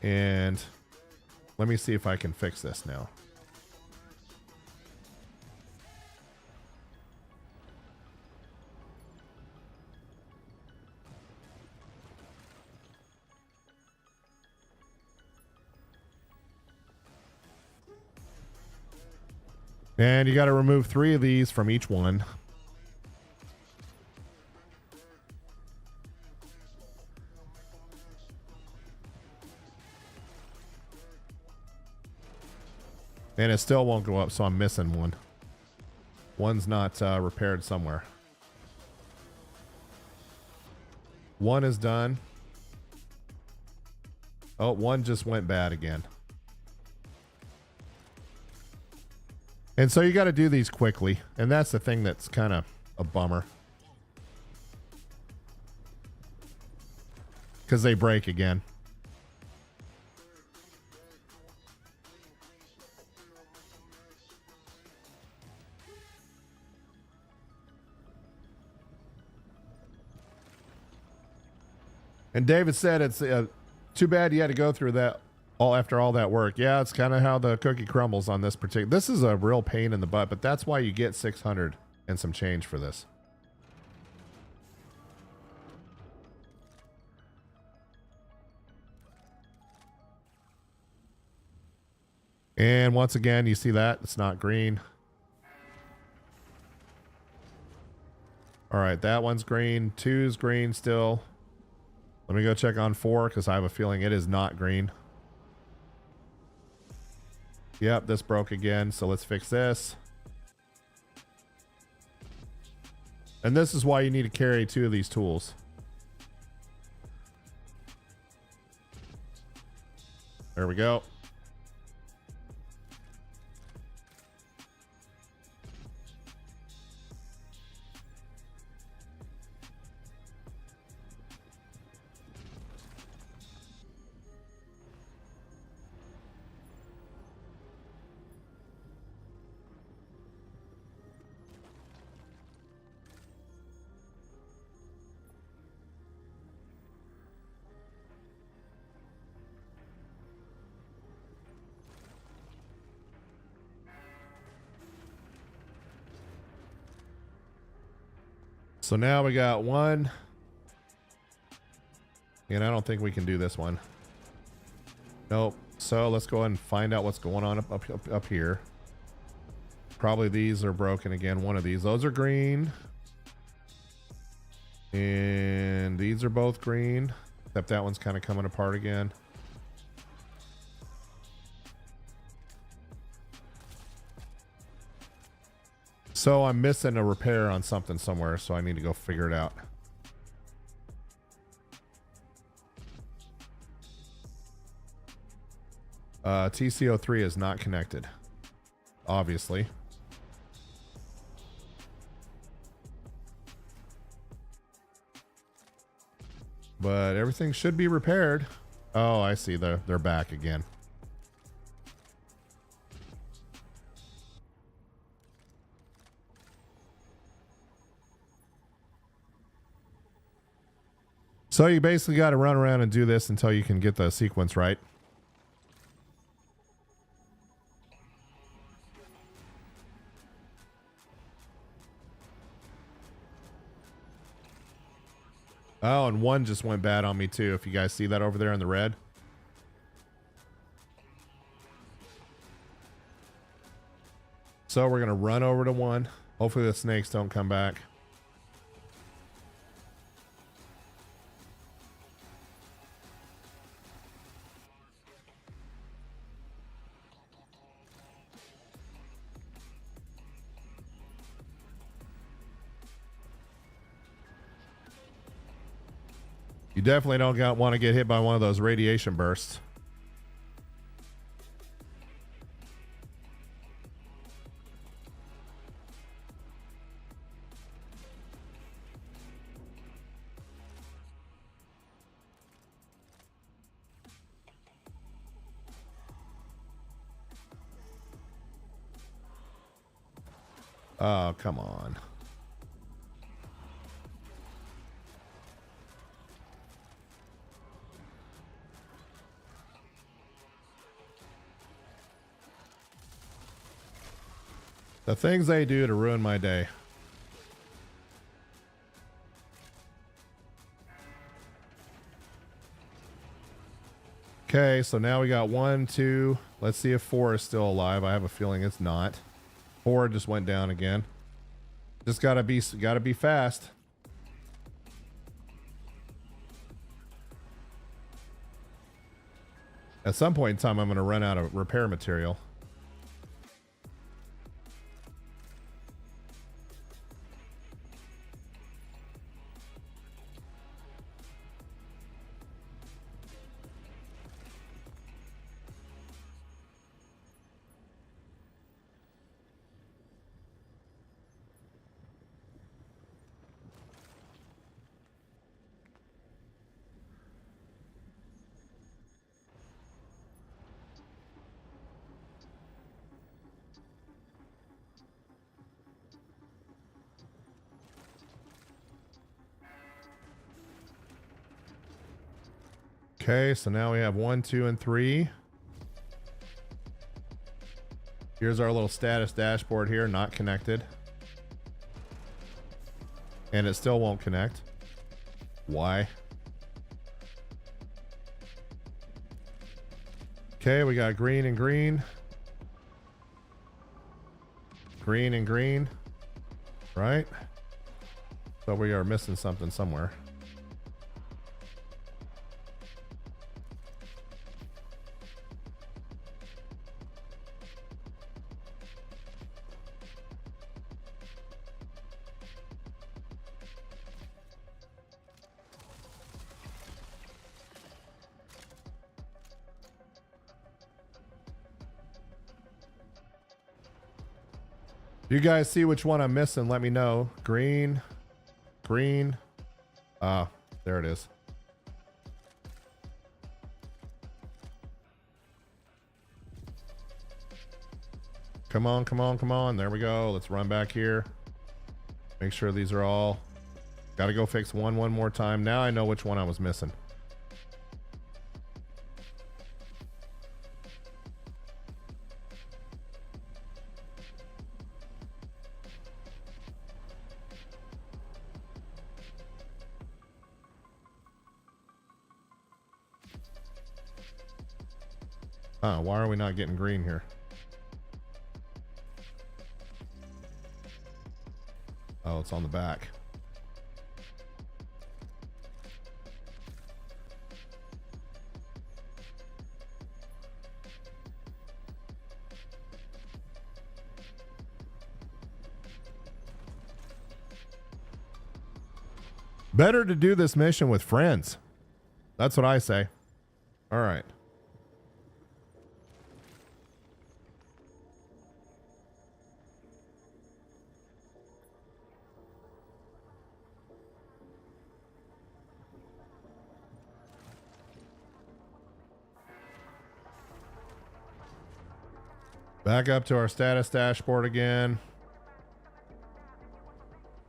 And let me see if I can fix this now. And you got to remove 3 of these from each one. And it still won't go up, so I'm missing one. One's not repaired somewhere. One is done. Oh, one just went bad again. And so you got to do these quickly. And that's the thing that's kind of a bummer. Because they break again. And David said it's too bad you had to go through that after all that work. Yeah, it's kind of how the cookie crumbles on this particular. This is a real pain in the butt, but that's why you get 600 and some change for this. And once again, you see that it's not green. All right, that one's green. 2's green still. Let me go check on 4 because I have a feeling it is not green. Yep, this broke again, so let's fix this. And this is why you need to carry 2 of these tools. There we go. So now we got 1. And I don't think we can do this one. Nope. So let's go ahead and find out what's going on up here. Probably these are broken again. One of these. Those are green. And these are both green. Except that one's kind of coming apart again. So I'm missing a repair on something somewhere, so I need to go figure it out. TCO3 is not connected, obviously. But everything should be repaired. Oh, I see. They're back again. So you basically got to run around and do this until you can get the sequence right. Oh, and one just went bad on me too. If you guys see that over there in the red. So we're going to run over to one. Hopefully the snakes don't come back. You definitely don't want to get hit by one of those radiation bursts. Oh, come on. The things they do to ruin my day. Okay, so now we got 1, 2. Let's see if 4 is still alive. I have a feeling it's not. 4 just went down again. Just gotta be fast. At some point in time, I'm gonna run out of repair material. Okay, so now we have 1, 2, and 3. Here's our little status dashboard here, not connected. And it still won't connect. Why? Okay, we got green and green. Green and green. Right? So we are missing something somewhere. You guys see which one I'm missing? Let me know. Green, green. Ah, there it is. Come on, come on, come on. There we go. Let's run back here. Make sure these are all. Got to go fix one more time. Now I know which one I was missing. Huh, why are we not getting green here? Oh, it's on the back. Better to do this mission with friends. That's what I say. All right. Back up to our status dashboard again.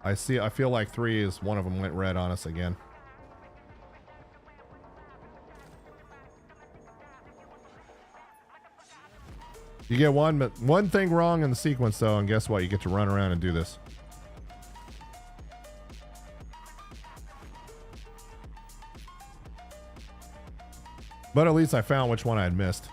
I feel like 3 is one of them went red on us again. You get one thing wrong in the sequence though, and guess what? You get to run around and do this. But at least I found which one I had missed.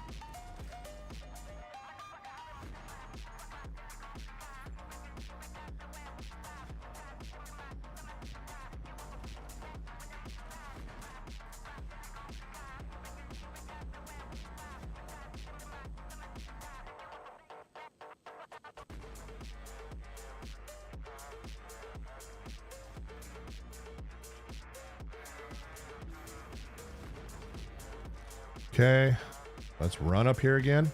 Okay, let's run up here again.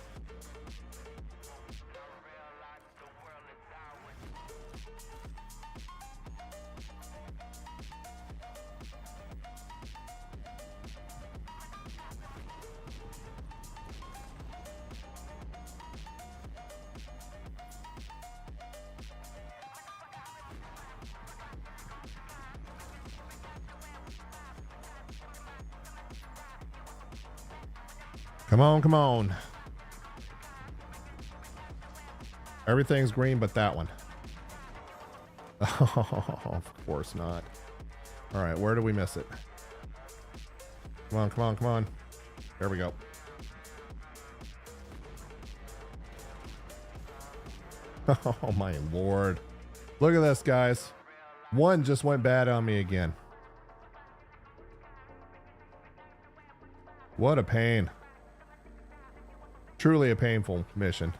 Come on, come on. Everything's green but that one. Oh, of course not. All right, where do we miss it? Come on, come on, come on. There we go. Oh my lord. Look at this, guys. One just went bad on me again. What a pain. Truly a painful mission.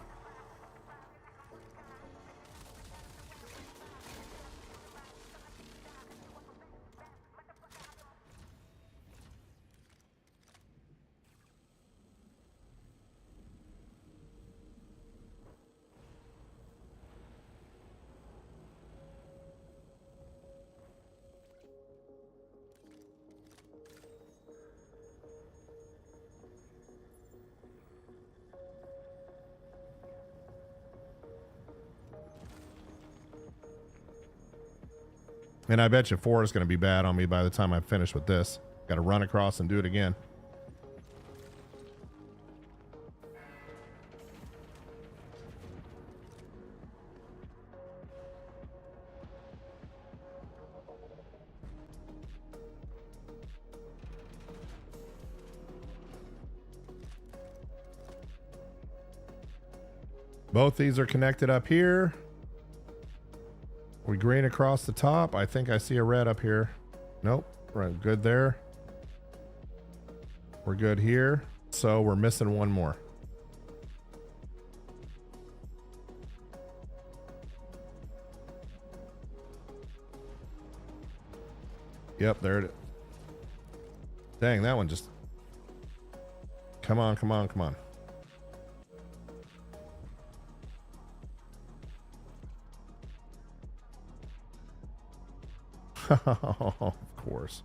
And I bet you 4 is going to be bad on me by the time I finish with this. Got to run across and do it again. Both these are connected up here. We green across the top. I think I see a red up here. Nope. We're good there. We're good here. So we're missing one more. Yep, there it is. Dang, that one just... Come on, come on, come on. Of course.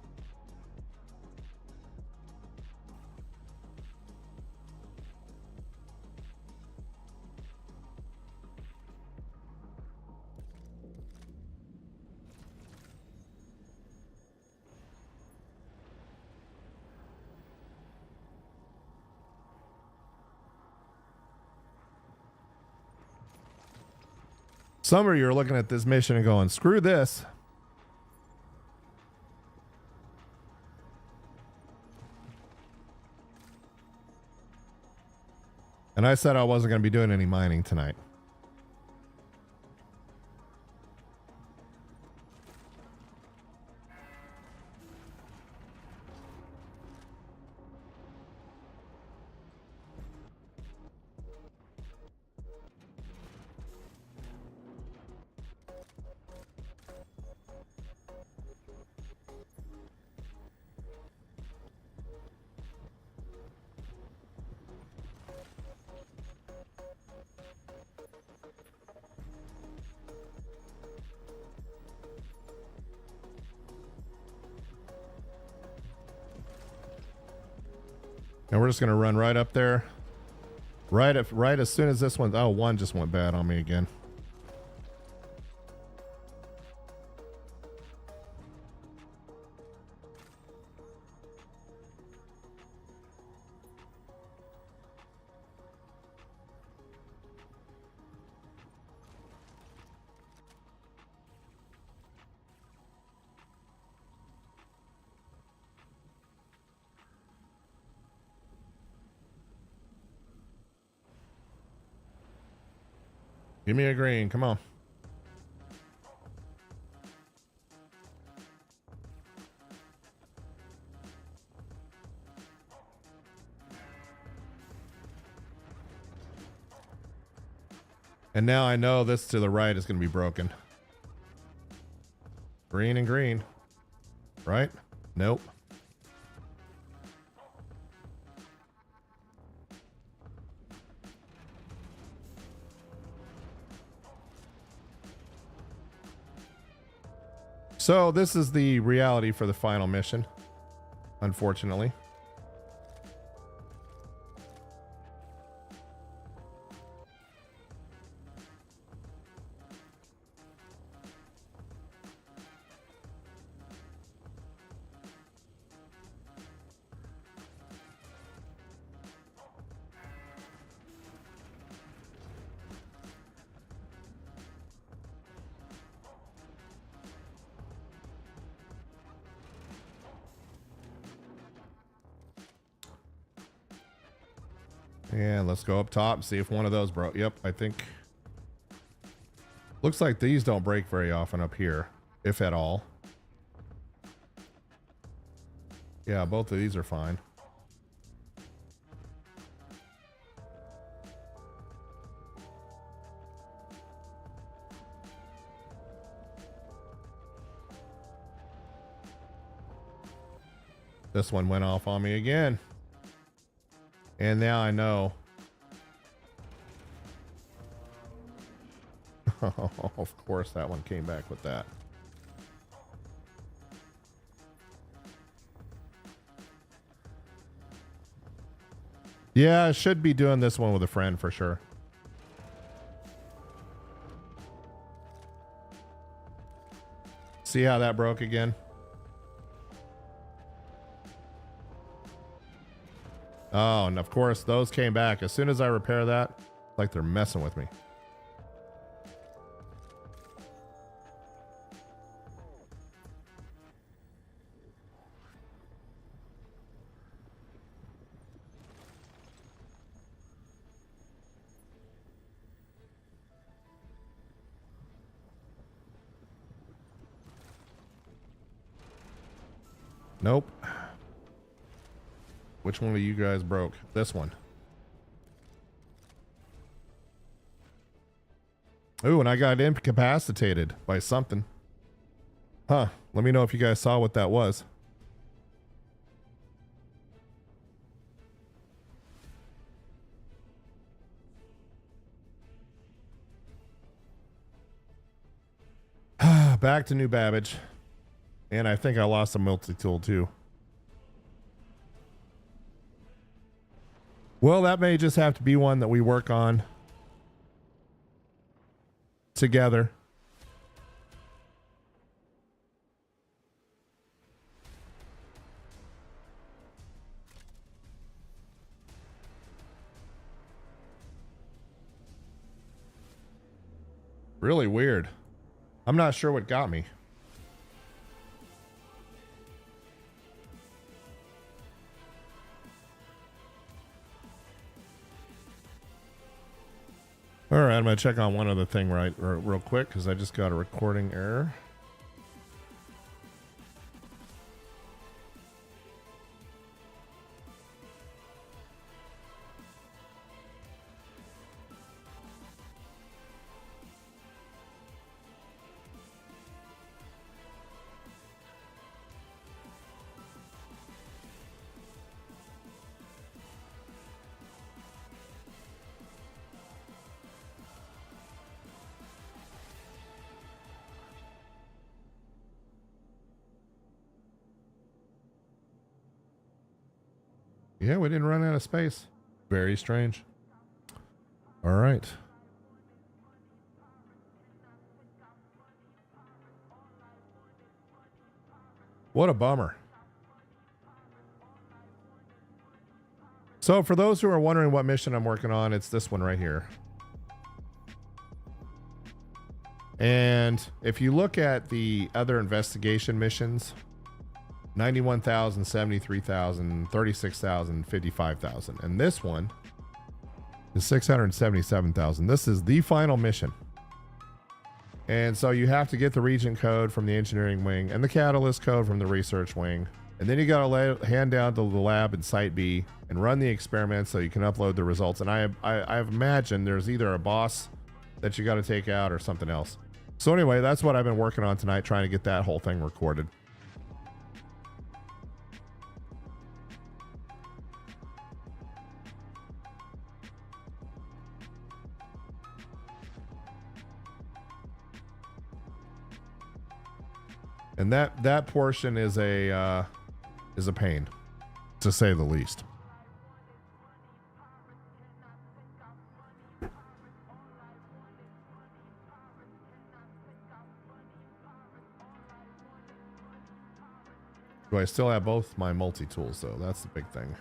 Some of you are looking at this mission and going, screw this. And I said I wasn't going to be doing any mining tonight. And we're just going to run right up there. Right as soon as this one... Oh, one just went bad on me again. Give me a green. Come on. And now I know this to the right is going to be broken. Green and green. Right? Nope. So this is the reality for the final mission, unfortunately. And let's go up top, see if one of those broke. Yep, I think. Looks like these don't break very often up here, if at all. Yeah, both of these are fine. This one went off on me again. And now I know. Of course, that one came back with that. Yeah, I should be doing this one with a friend for sure. See how that broke again? Oh, and of course, those came back. As soon as I repair that, like they're messing with me. Nope. Which one of you guys broke? This one. Ooh, and I got incapacitated by something. Huh. Let me know if you guys saw what that was. Back to New Babbage. And I think I lost a multi-tool too. Well, that may just have to be one that we work on together. Really weird. I'm not sure what got me. All right, I'm going to check on one other thing real quick because I just got a recording error. Yeah, we didn't run out of space. Very strange. All right. What a bummer. So for those who are wondering what mission I'm working on, it's this one right here. And if you look at the other investigation missions, 91,000, 73,000, 36,000, 55,000. And this one is 677,000. This is the final mission. And so you have to get the regen code from the engineering wing and the catalyst code from the research wing. And then you got to hand down to the lab in Site B and run the experiment so you can upload the results. And I imagine there's either a boss that you got to take out or something else. So anyway, that's what I've been working on tonight, trying to get that whole thing recorded. And that portion is a pain, to say the least. Do I still have both my multi-tools though? That's the big thing.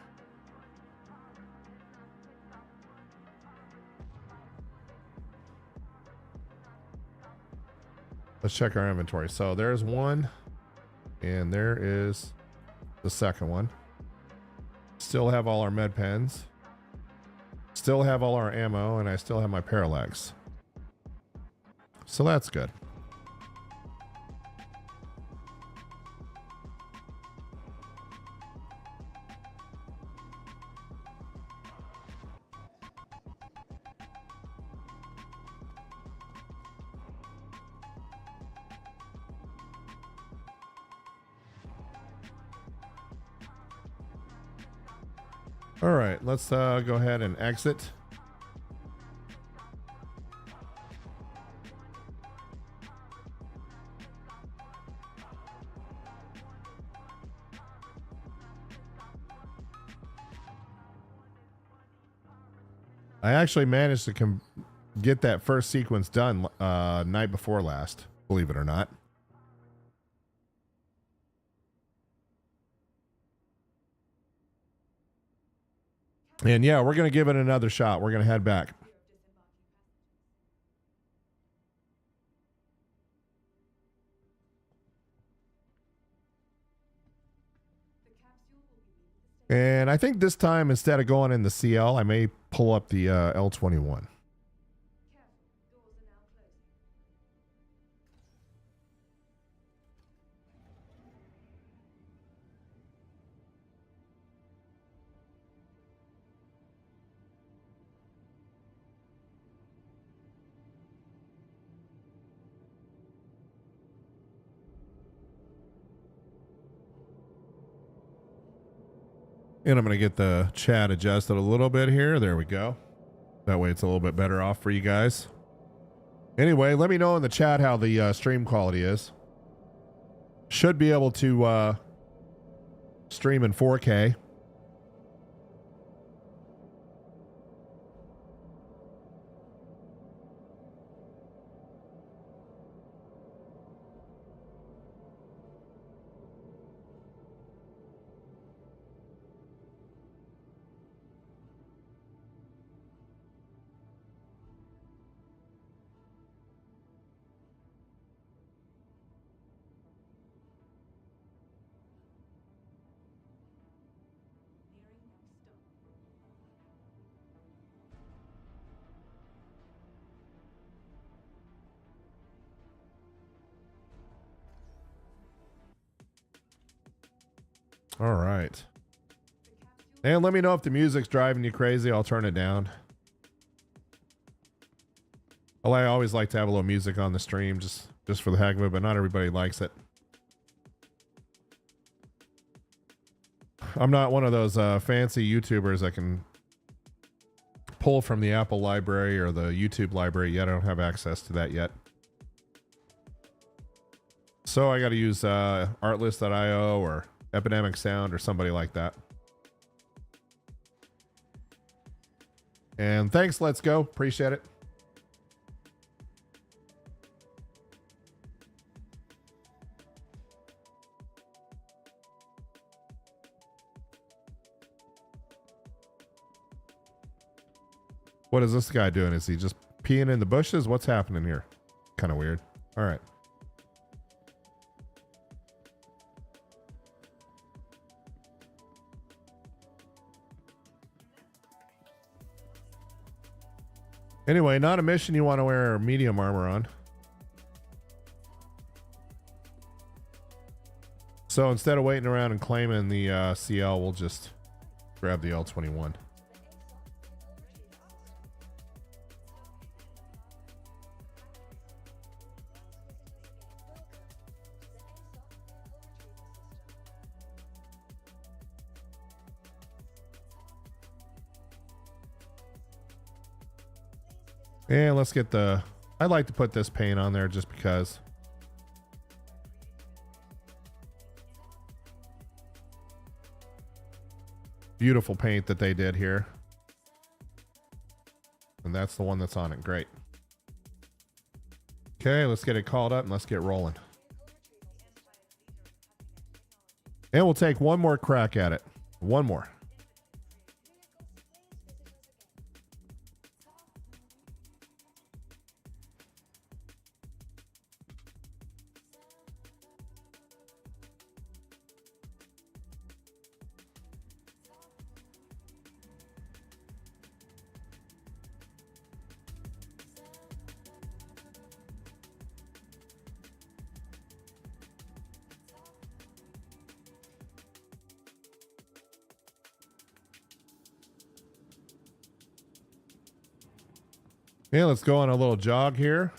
Let's check our inventory. So there's one, and there is the second one. Still have all our med pens. Still have all our ammo, and I still have my parallax. So that's good. All right, let's go ahead and exit. I actually managed to get that first sequence done night before last, believe it or not. And yeah, we're going to give it another shot. We're going to head back. And I think this time, instead of going in the CL, I may pull up the L21. And I'm going to get the chat adjusted a little bit here. There we go. That way it's a little bit better off for you guys. Anyway, let me know in the chat how the stream quality is. Should be able to stream in 4K. All right. And let me know if the music's driving you crazy. I'll turn it down. Well, I always like to have a little music on the stream just for the heck of it, but not everybody likes it. I'm not one of those fancy YouTubers that can pull from the Apple library or the YouTube library yet. I don't have access to that yet. So I got to use artlist.io or Epidemic Sound or somebody like that. And thanks, Let's Go. Appreciate it. What is this guy doing? Is he just peeing in the bushes? What's happening here? Kind of weird. All right. Anyway, not a mission you want to wear medium armor on. So instead of waiting around and claiming the CL, we'll just grab the L21. And let's get the... I'd like to put this paint on there just because. Beautiful paint that they did here. And that's the one that's on it. Great. Okay, let's get it called up and let's get rolling. And we'll take one more crack at it. One more. Okay, let's go on a little jog here.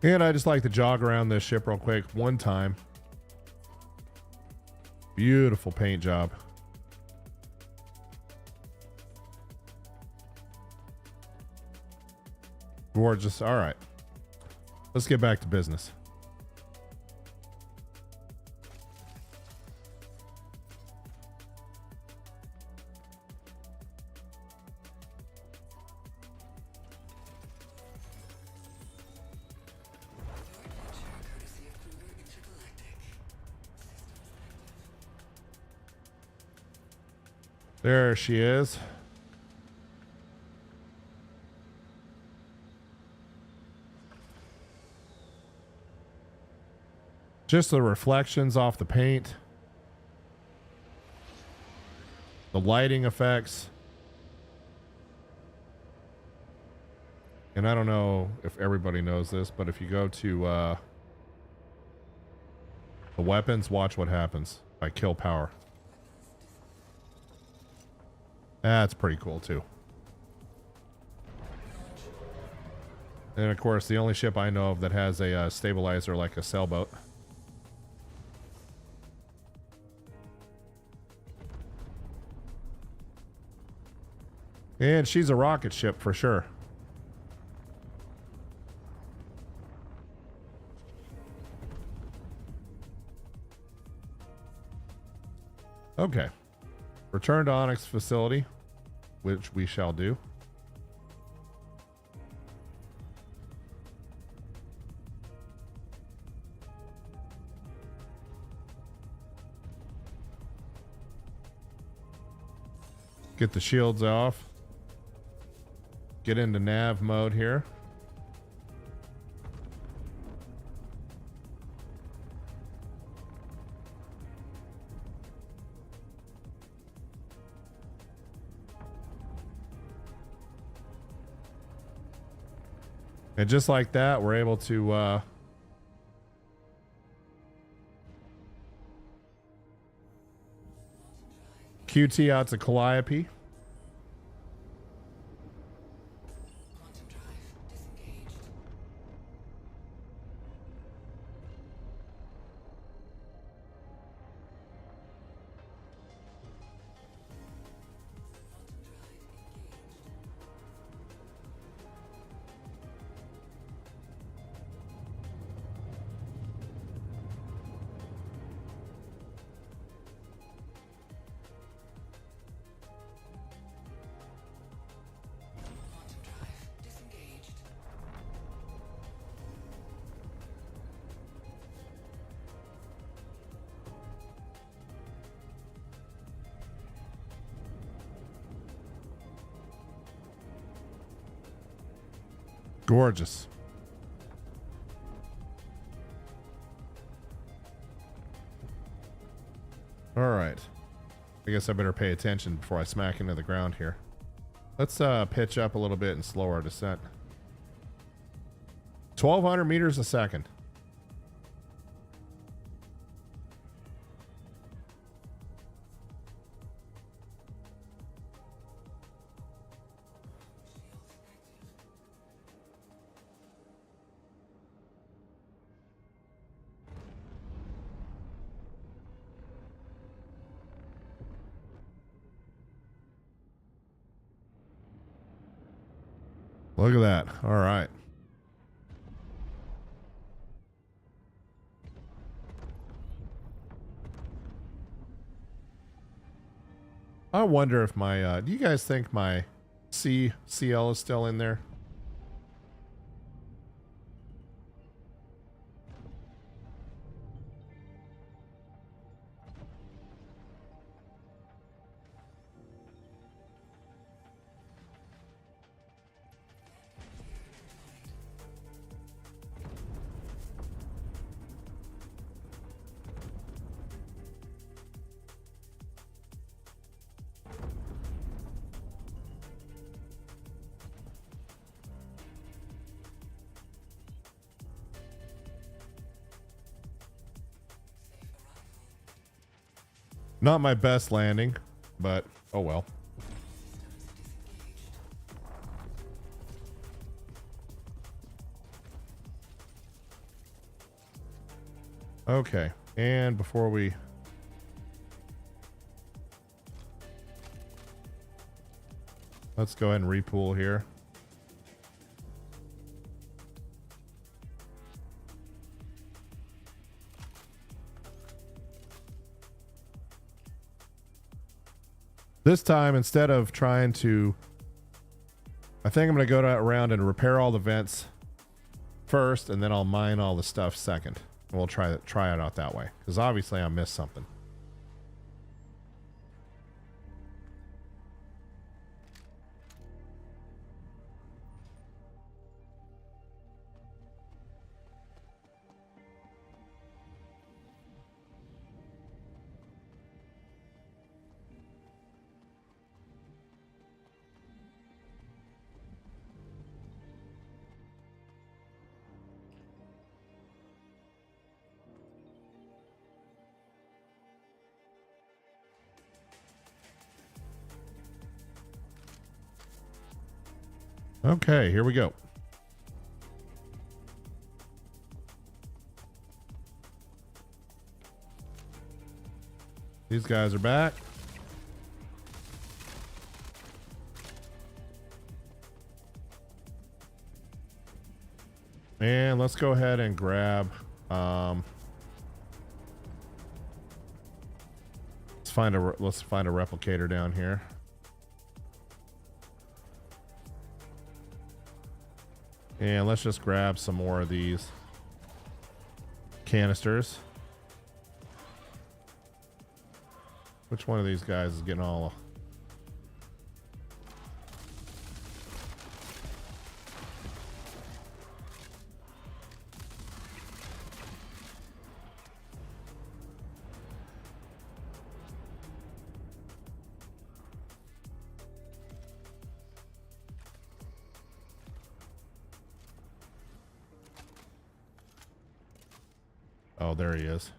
And I just like to jog around this ship real quick one time. Beautiful paint job. Gorgeous. All right. Let's get back to business. There she is. Just the reflections off the paint. The lighting effects. And I don't know if everybody knows this, but if you go to the weapons, watch what happens by kill power. That's pretty cool too. And of course, the only ship I know of that has a stabilizer like a sailboat. And she's a rocket ship for sure. Okay. Return to Onyx Facility, which we shall do. Get the shields off. Get into nav mode here. And just like that, we're able to QT out to Calliope. Gorgeous. All right. I guess I better pay attention before I smack into the ground here. Let's pitch up a little bit and slow our descent. 1,200 meters a second. Look at that. All right. I wonder if my, do you guys think my CL is still in there? Not my best landing, but oh well. Okay, and before we... let's go ahead and repool here. This time, instead of trying to, I think I'm going to go around and repair all the vents first, and then I'll mine all the stuff second. And we'll try it out that way, because obviously I missed something. Okay, here we go. These guys are back. And let's go ahead and grab let's find a replicator down here. And let's just grab some more of these canisters. Which one of these guys is getting all... oh, there he is.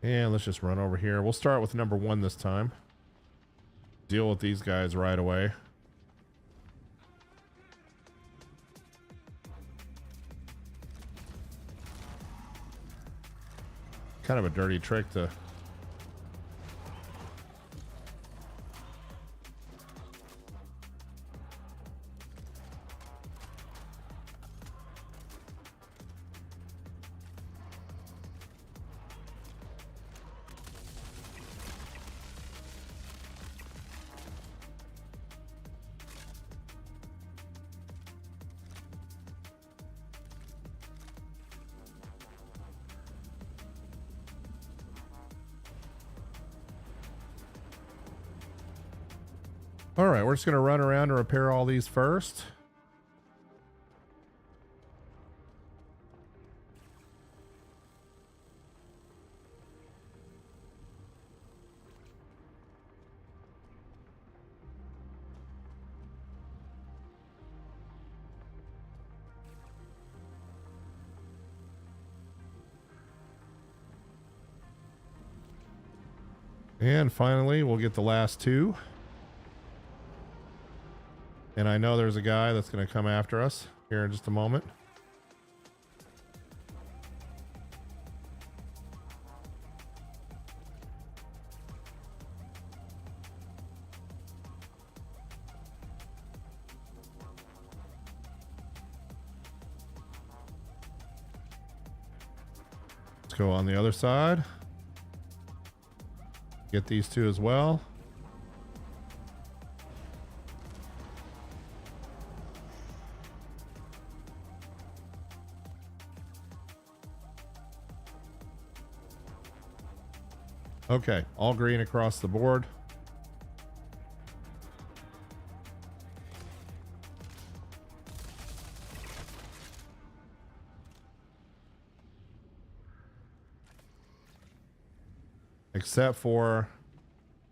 And let's just run over here. We'll start with number 1 this time. Deal with these guys right away. Kind of a dirty trick to... All right, we're just going to run around and repair all these first. And finally, we'll get the last two. And I know there's a guy that's going to come after us here in just a moment. Let's go on the other side. Get these two as well. Okay, all green across the board. Except for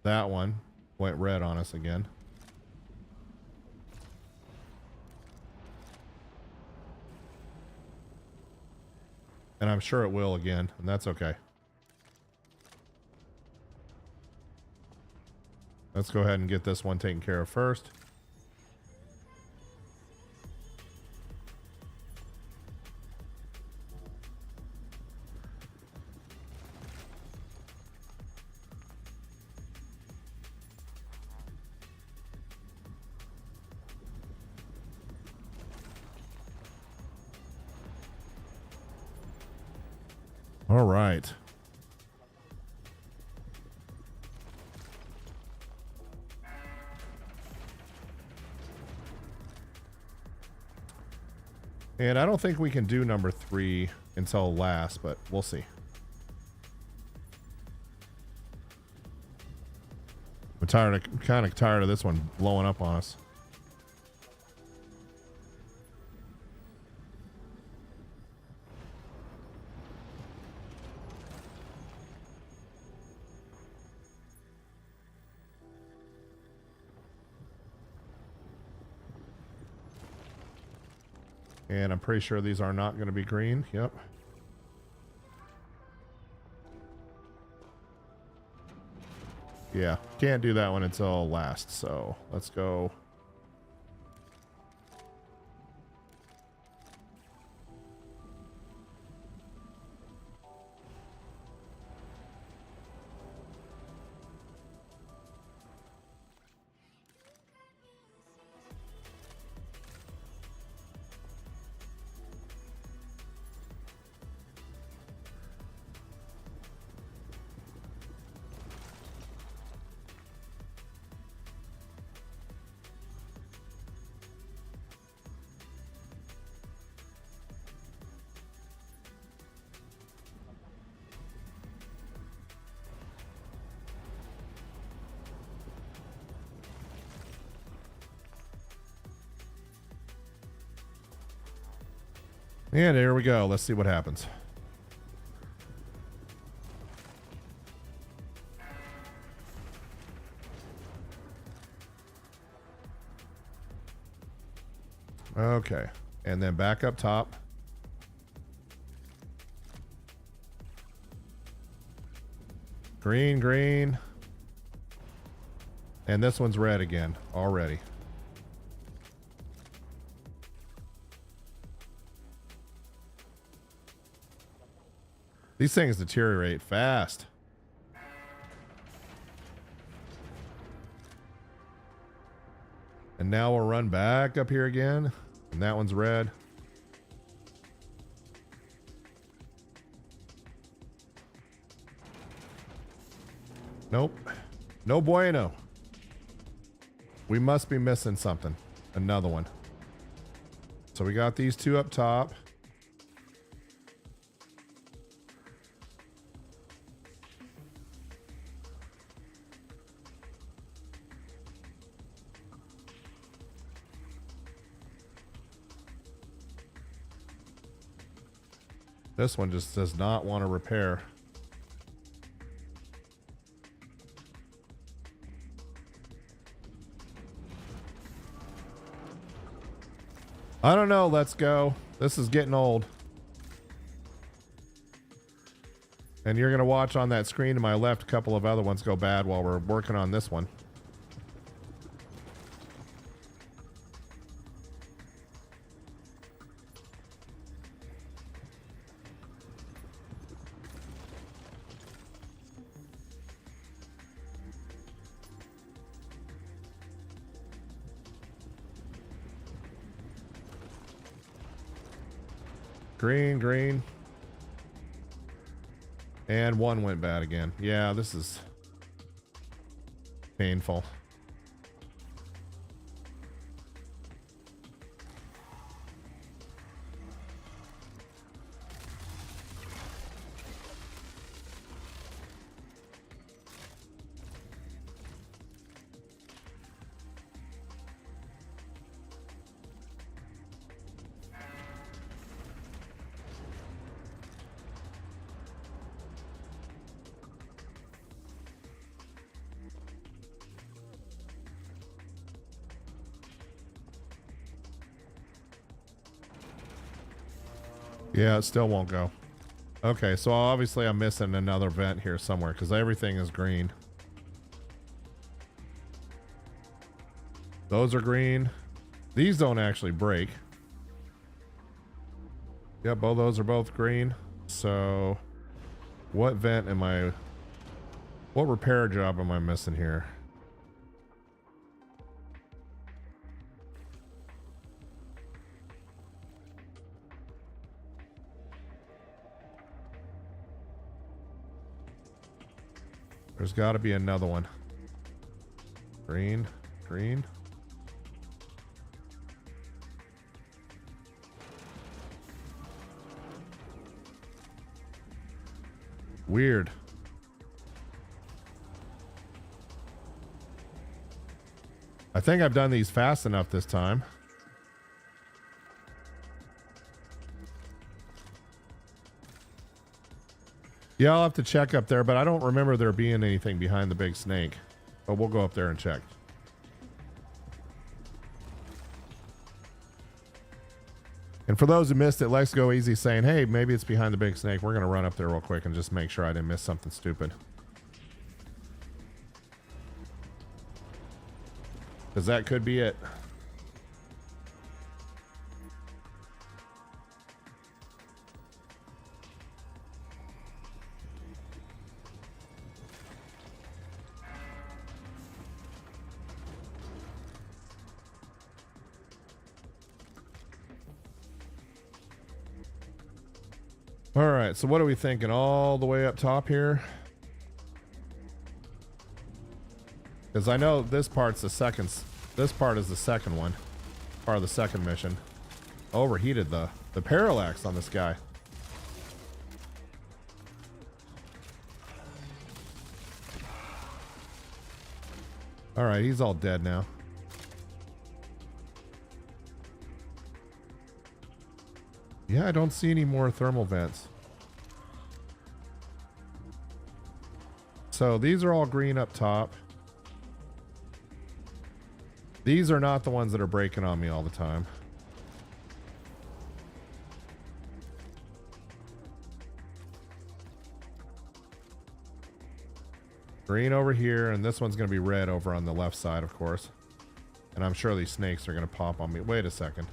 that one went red on us again. And I'm sure it will again, and that's okay. Let's go ahead and get this one taken care of first. All right. And I don't think we can do number 3 until last, but we'll see. I'm kind of tired of this one blowing up on us. And I'm pretty sure these are not going to be green. Yep. Yeah, can't do that one until last. So let's go. And there we go. Let's see what happens. Okay. And then back up top. Green, green. And this one's red again already. These things deteriorate fast. And now we'll run back up here again. And that one's red. Nope. No bueno. We must be missing something. Another one. So we got these two up top. This one just does not want to repair. I don't know. Let's go. This is getting old. And you're going to watch on that screen to my left a couple of other ones go bad while we're working on this one. Green, green. And one went bad again. Yeah, this is painful. Yeah, it still won't go. Okay, so obviously I'm missing another vent here somewhere because everything is green. Those are green. These don't actually break. Yep, both those are both green. So what vent am I... What repair job am I missing here? There's got to be another one. Green, green. Weird. I think I've done these fast enough this time. Yeah, I'll have to check up there, but I don't remember there being anything behind the big snake. But we'll go up there and check. And for those who missed it, Let's Go Easy saying, hey, maybe it's behind the big snake. We're going to run up there real quick and just make sure I didn't miss something stupid. Because that could be it. All right, so what are we thinking? All the way up top here? Because I know this part's the second. This part is the second one. Part of the second mission. Overheated the parallax on this guy. All right, he's all dead now. Yeah, I don't see any more thermal vents. So these are all green up top. These are not the ones that are breaking on me all the time. Green over here, and this one's going to be red over on the left side, of course. And I'm sure these snakes are going to pop on me. Wait a second.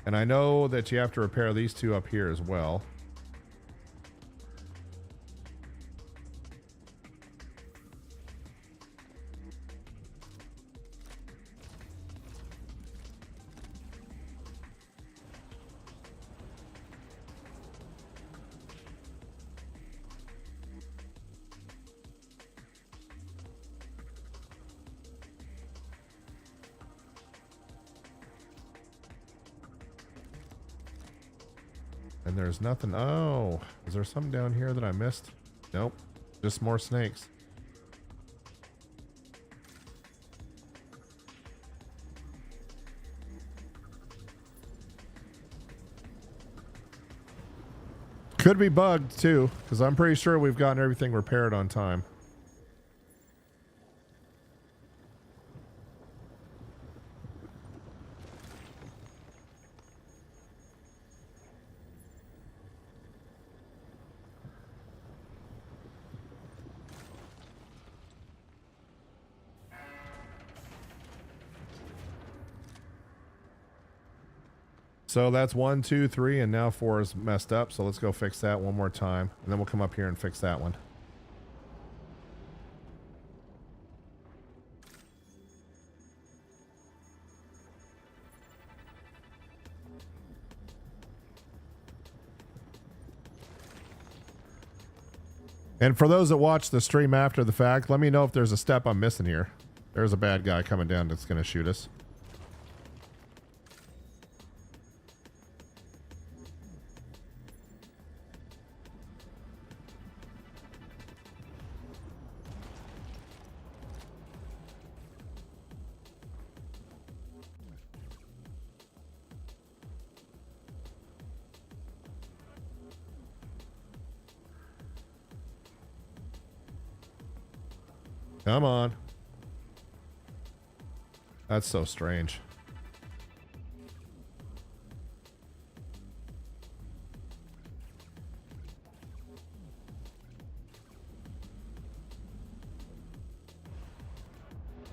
And I know that you have to repair these two up here as well. And there's nothing. Oh, is there something down here that I missed? Nope. Just more snakes. Could be bugged too, because I'm pretty sure we've gotten everything repaired on time. So that's 1, 2, 3, and now 4 is messed up. So let's go fix that one more time, and then we'll come up here and fix that one. And for those that watch the stream after the fact, let me know if there's a step I'm missing here. There's a bad guy coming down that's going to shoot us. Come on. That's so strange.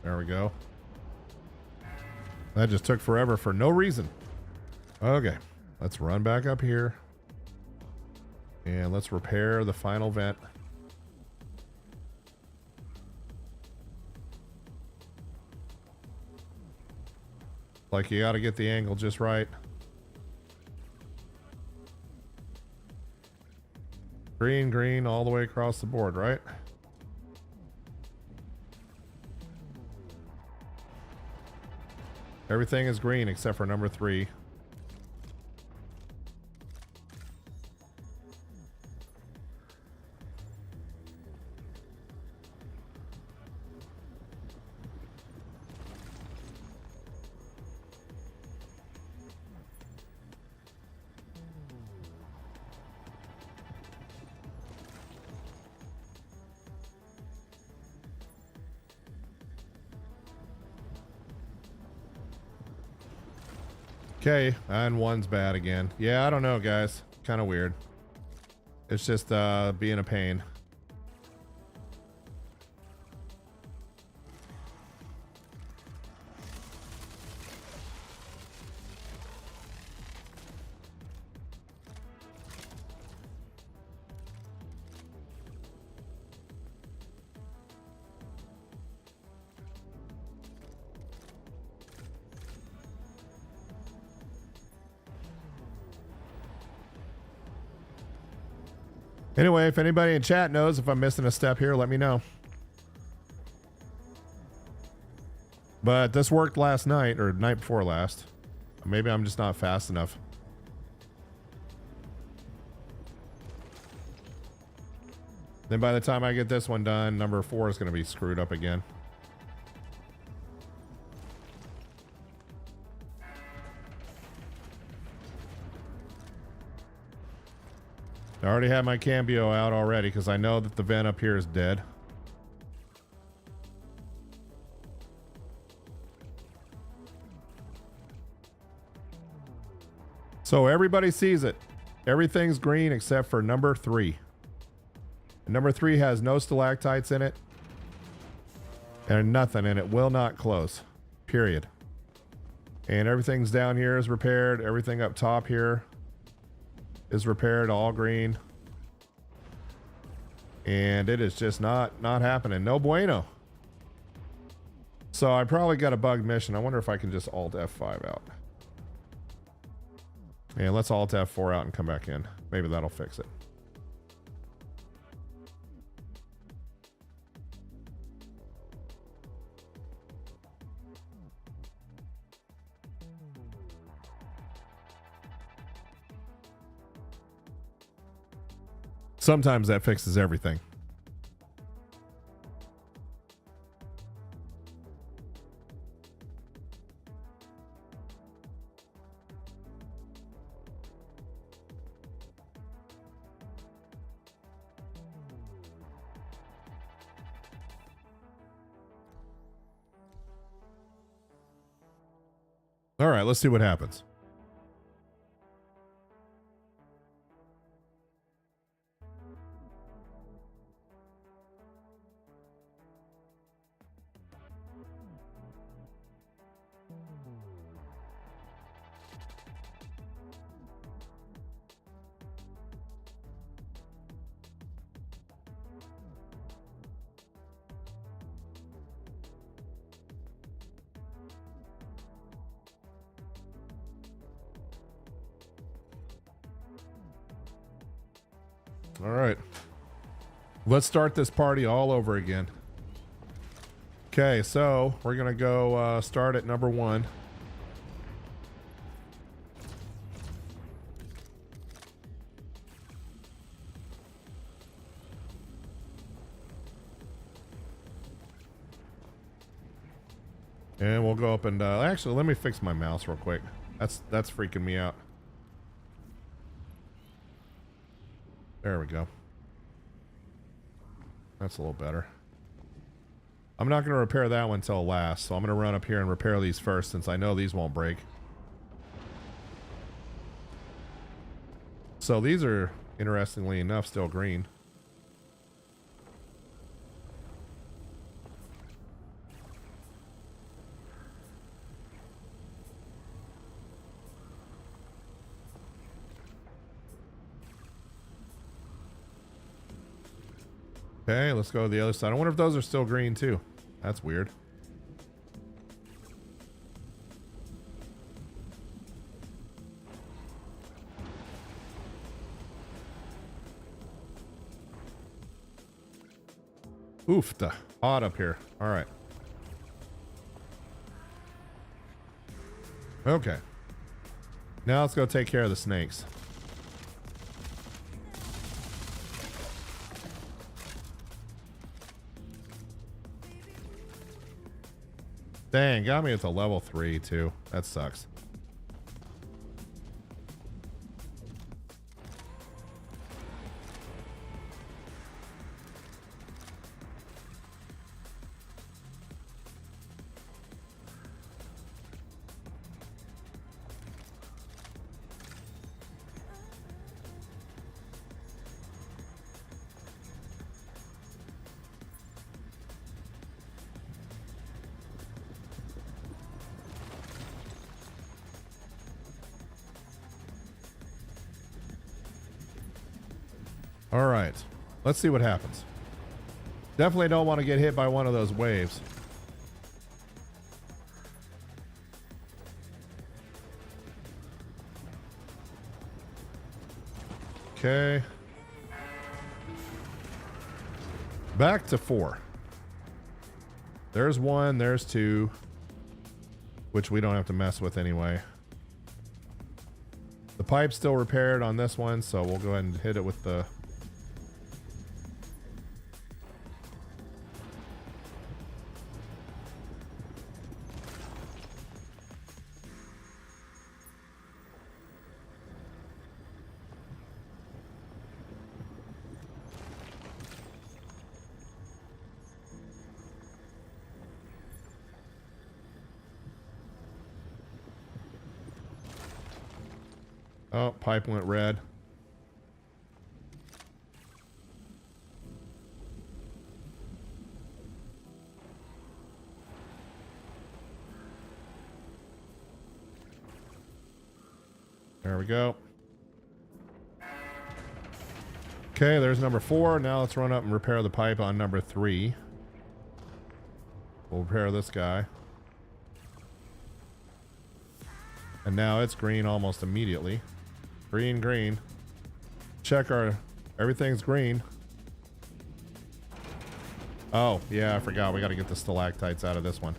There we go. That just took forever for no reason. Okay, let's run back up here. And let's repair the final vent. Like, you got to get the angle just right. Green, green, all the way across the board, right? Everything is green except for number 3. Okay, and 1's bad again. Yeah, I don't know, guys. Kind of weird. It's just being a pain. Anyway, if anybody in chat knows if I'm missing a step here, let me know. But this worked last night, or night before last. Maybe I'm just not fast enough. Then by the time I get this one done, number 4 is going to be screwed up again. I already have my cambio out already because I know that the vent up here is dead. So everybody sees it. Everything's green except for number 3. And number 3 has no stalactites in it. And nothing, and it will not close. Period. And everything's down here is repaired. Everything up top here is repaired, all green. And it is just not happening. No bueno. So I probably got a bugged mission. I wonder if I can just Alt F5 out. Yeah, let's Alt F4 out and come back in. Maybe that'll fix it. Sometimes that fixes everything. All right, let's see what happens. All right. Let's start this party all over again. Okay, so we're going to go start at number 1. And we'll go up and actually let me fix my mouse real quick. That's freaking me out. There we go. That's a little better. I'm not going to repair that one till last, so I'm going to run up here and repair these first since I know these won't break. So these are, interestingly enough, still green. Okay, let's go to the other side. I wonder if those are still green too. That's weird. Oof, the hot up here. All right. Okay. Now let's go take care of the snakes. Dang, got me with a level 3 too. That sucks. All right, let's see what happens. Definitely don't want to get hit by one of those waves. Okay. Back to 4. There's 1, there's 2, which we don't have to mess with anyway. The pipe's still repaired on this one, so we'll go ahead and hit it with the... Oh, pipe went red. There we go. Okay, there's number 4. Now let's run up and repair the pipe on number 3. We'll repair this guy. And now it's green almost immediately. Green, green. Check our... Everything's green. Oh, yeah, I forgot. We got to get the stalactites out of this one.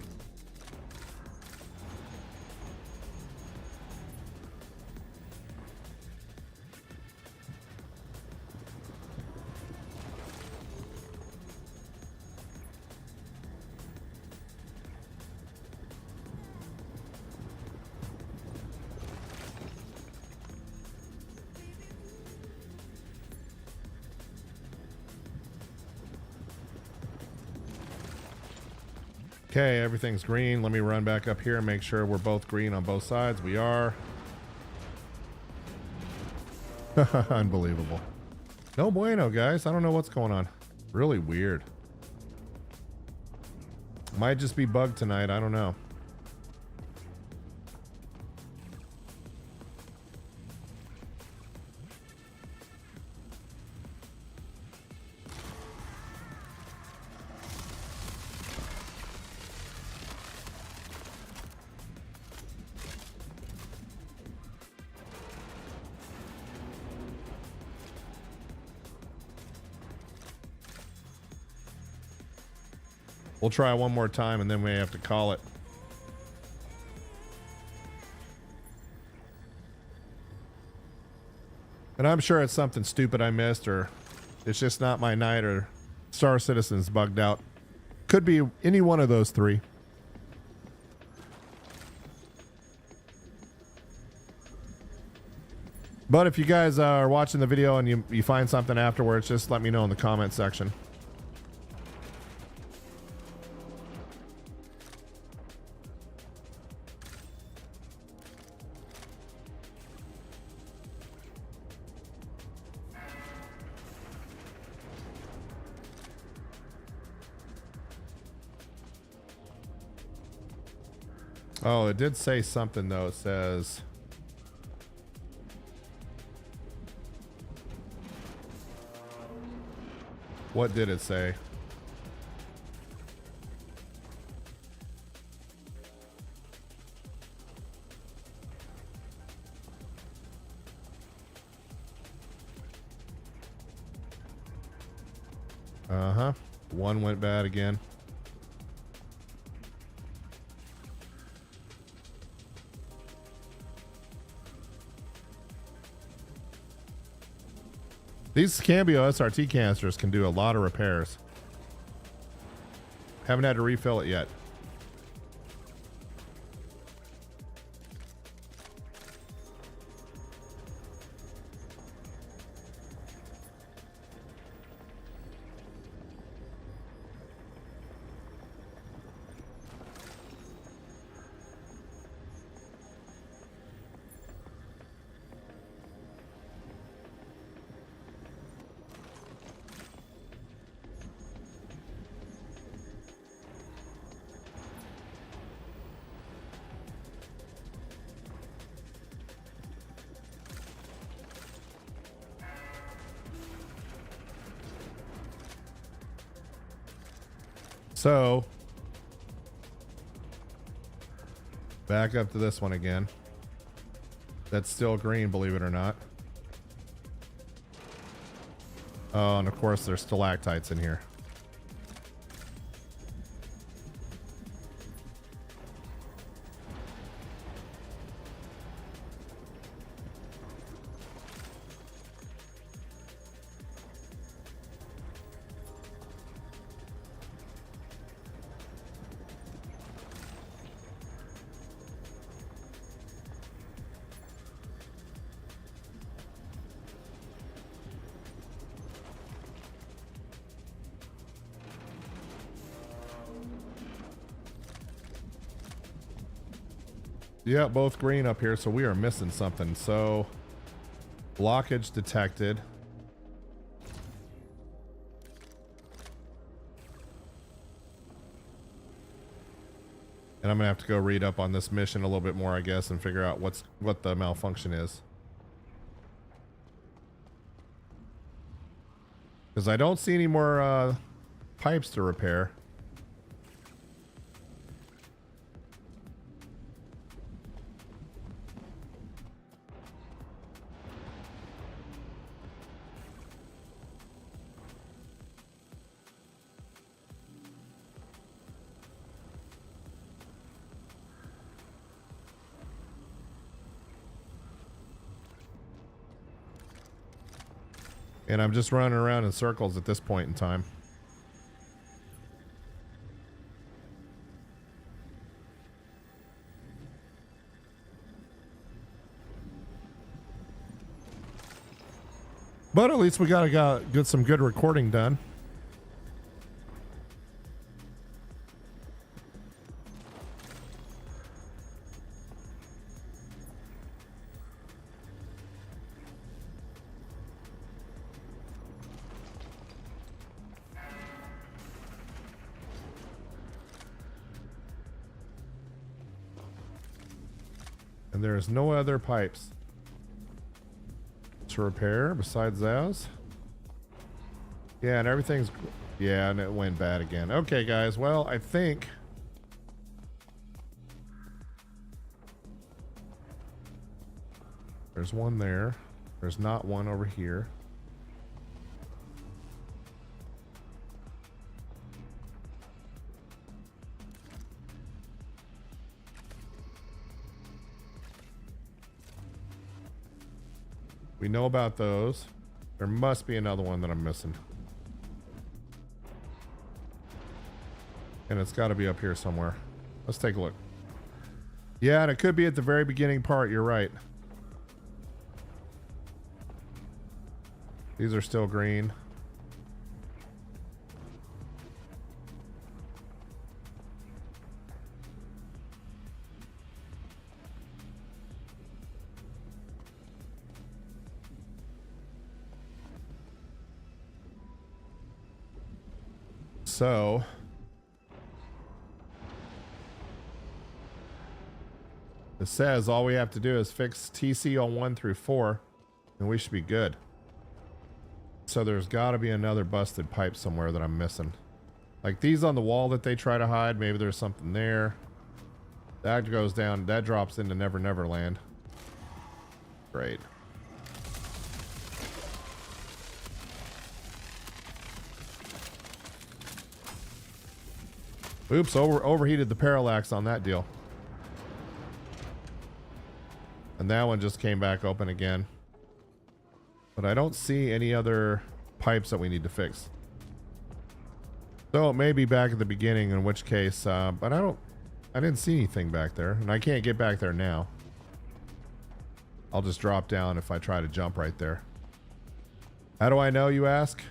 Okay, everything's green. Let me run back up here and make sure we're both green on both sides. We are. Unbelievable. No bueno, guys. I don't know what's going on. Really weird. Might just be bugged tonight. I don't know. We'll try one more time and then we have to call it. And I'm sure it's something stupid I missed, or it's just not my night, or Star Citizen's bugged out. Could be any one of those three. But if you guys are watching the video and you find something afterwards, just let me know in the comment section. Oh, it did say something though. It says, what did it say? Uh-huh. One went bad again. These Cambio SRT canisters can do a lot of repairs. Haven't had to refill it yet. So, back up to this one again. That's still green, believe it or not. Oh, and of course there's stalactites in here. Yeah, both green up here, so we are missing something. So, blockage detected. And I'm gonna have to go read up on this mission a little bit more, I guess, and figure out what the malfunction is. Because I don't see any more pipes to repair. And I'm just running around in circles at this point in time. But at least we get some good recording done. And there's no other pipes to repair besides those. Yeah, and everything's... Yeah, and it went bad again. Okay, guys. Well, I think... There's one there. There's not one over here. We know about those. There must be another one that I'm missing. And it's got to be up here somewhere. Let's take a look. Yeah, and it could be at the very beginning part. You're right. These are still green. So it says all we have to do is fix TC on 1 through 4 and we should be good. So there's got to be another busted pipe somewhere that I'm missing. Like these on the wall that they try to hide. Maybe there's something there. That goes down. That drops into Never Never Land. Great. Oops, overheated the parallax on that deal. And that one just came back open again. But I don't see any other pipes that we need to fix. So it may be back at the beginning, in which case, but I didn't see anything back there. And I can't get back there now. I'll just drop down if I try to jump right there. How do I know, you ask?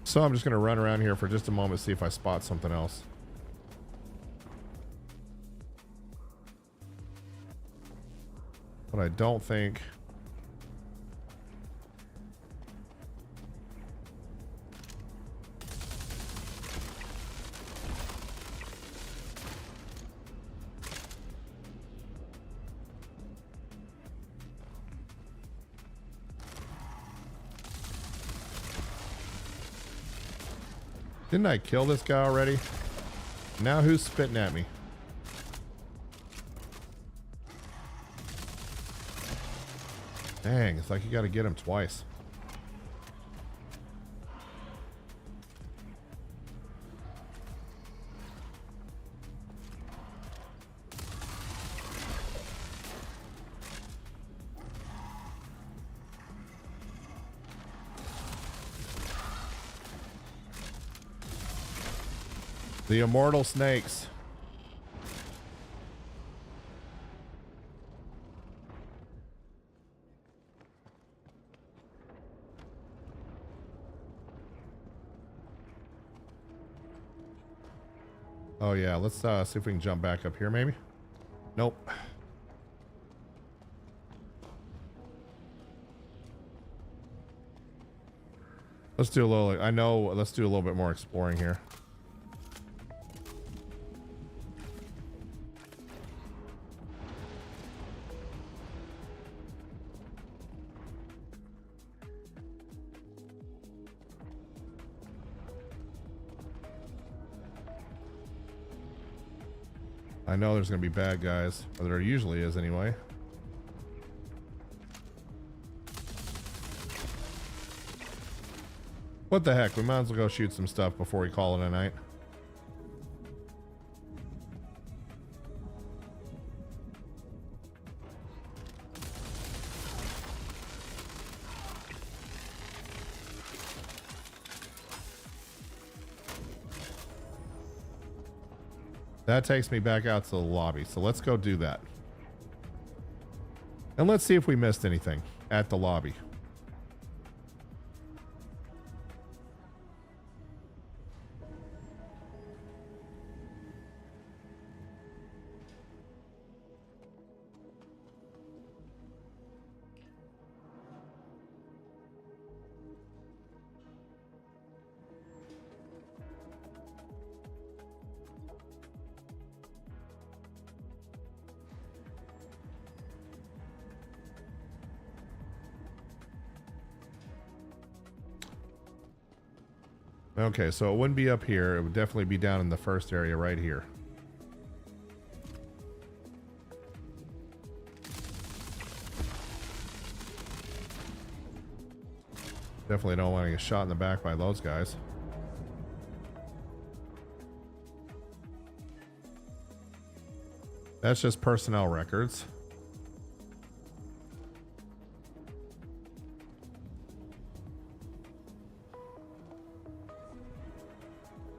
So I'm just going to run around here for just a moment, see if I spot something else. But I don't think... Didn't I kill this guy already? Now who's spitting at me? Dang, it's like you got to get him twice. The immortal snakes. Oh yeah, let's see if we can jump back up here maybe. Nope. Let's do a little, let's do a little bit more exploring here. I know there's going to be bad guys, or there usually is anyway. What the heck? We might as well go shoot some stuff before we call it a night. That takes me back out to the lobby, so let's go do that. And let's see if we missed anything at the lobby. Okay, so it wouldn't be up here. It would definitely be down in the first area right here. Definitely don't want to get shot in the back by those guys. That's just personnel records.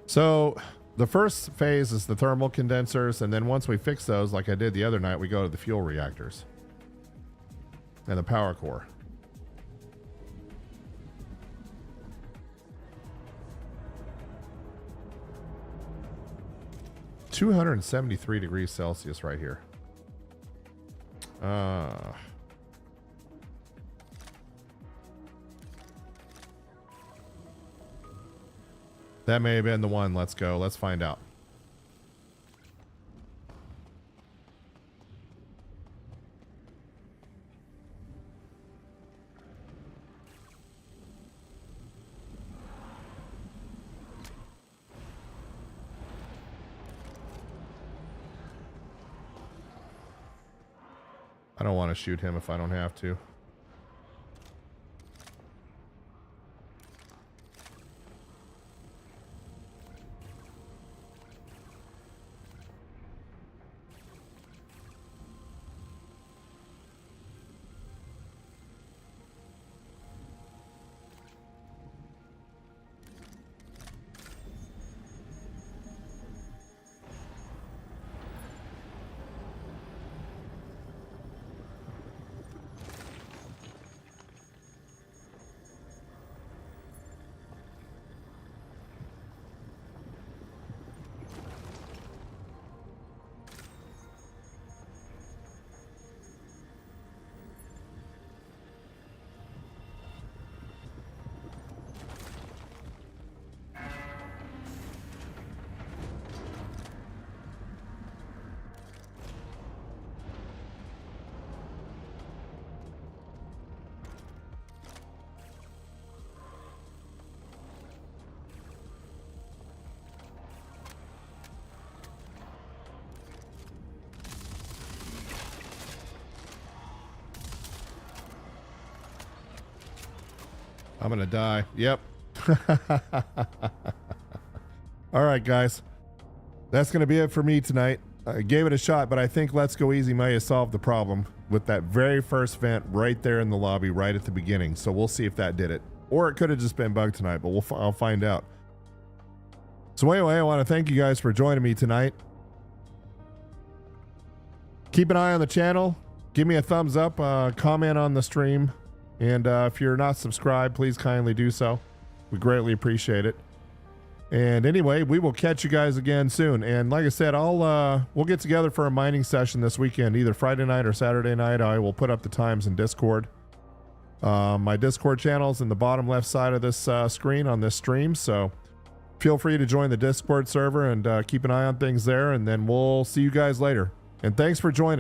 So the first phase is the thermal condensers, and then once we fix those, like I did the other night, we go to the fuel reactors and the power core. -273 degrees Celsius right here. That may have been the one. Let's go. Let's find out. I don't want to shoot him if I don't have to. I'm gonna die. Yep. All right, guys. That's gonna be it for me tonight. I gave it a shot, but I think Let's Go Easy may have solved the problem with that very first vent right there in the lobby, right at the beginning. So we'll see if that did it, or it could have just been bugged tonight. But I'll find out. So anyway, I want to thank you guys for joining me tonight. Keep an eye on the channel. Give me a thumbs up. Comment on the stream. And if you're not subscribed, please kindly do so. We greatly appreciate it. And anyway, we will catch you guys again soon. And like I said, we'll get together for a mining session this weekend, either Friday night or Saturday night. I will put up the times in Discord. My Discord channel is in the bottom left side of this screen on this stream. So feel free to join the Discord server and keep an eye on things there. And then we'll see you guys later. And thanks for joining.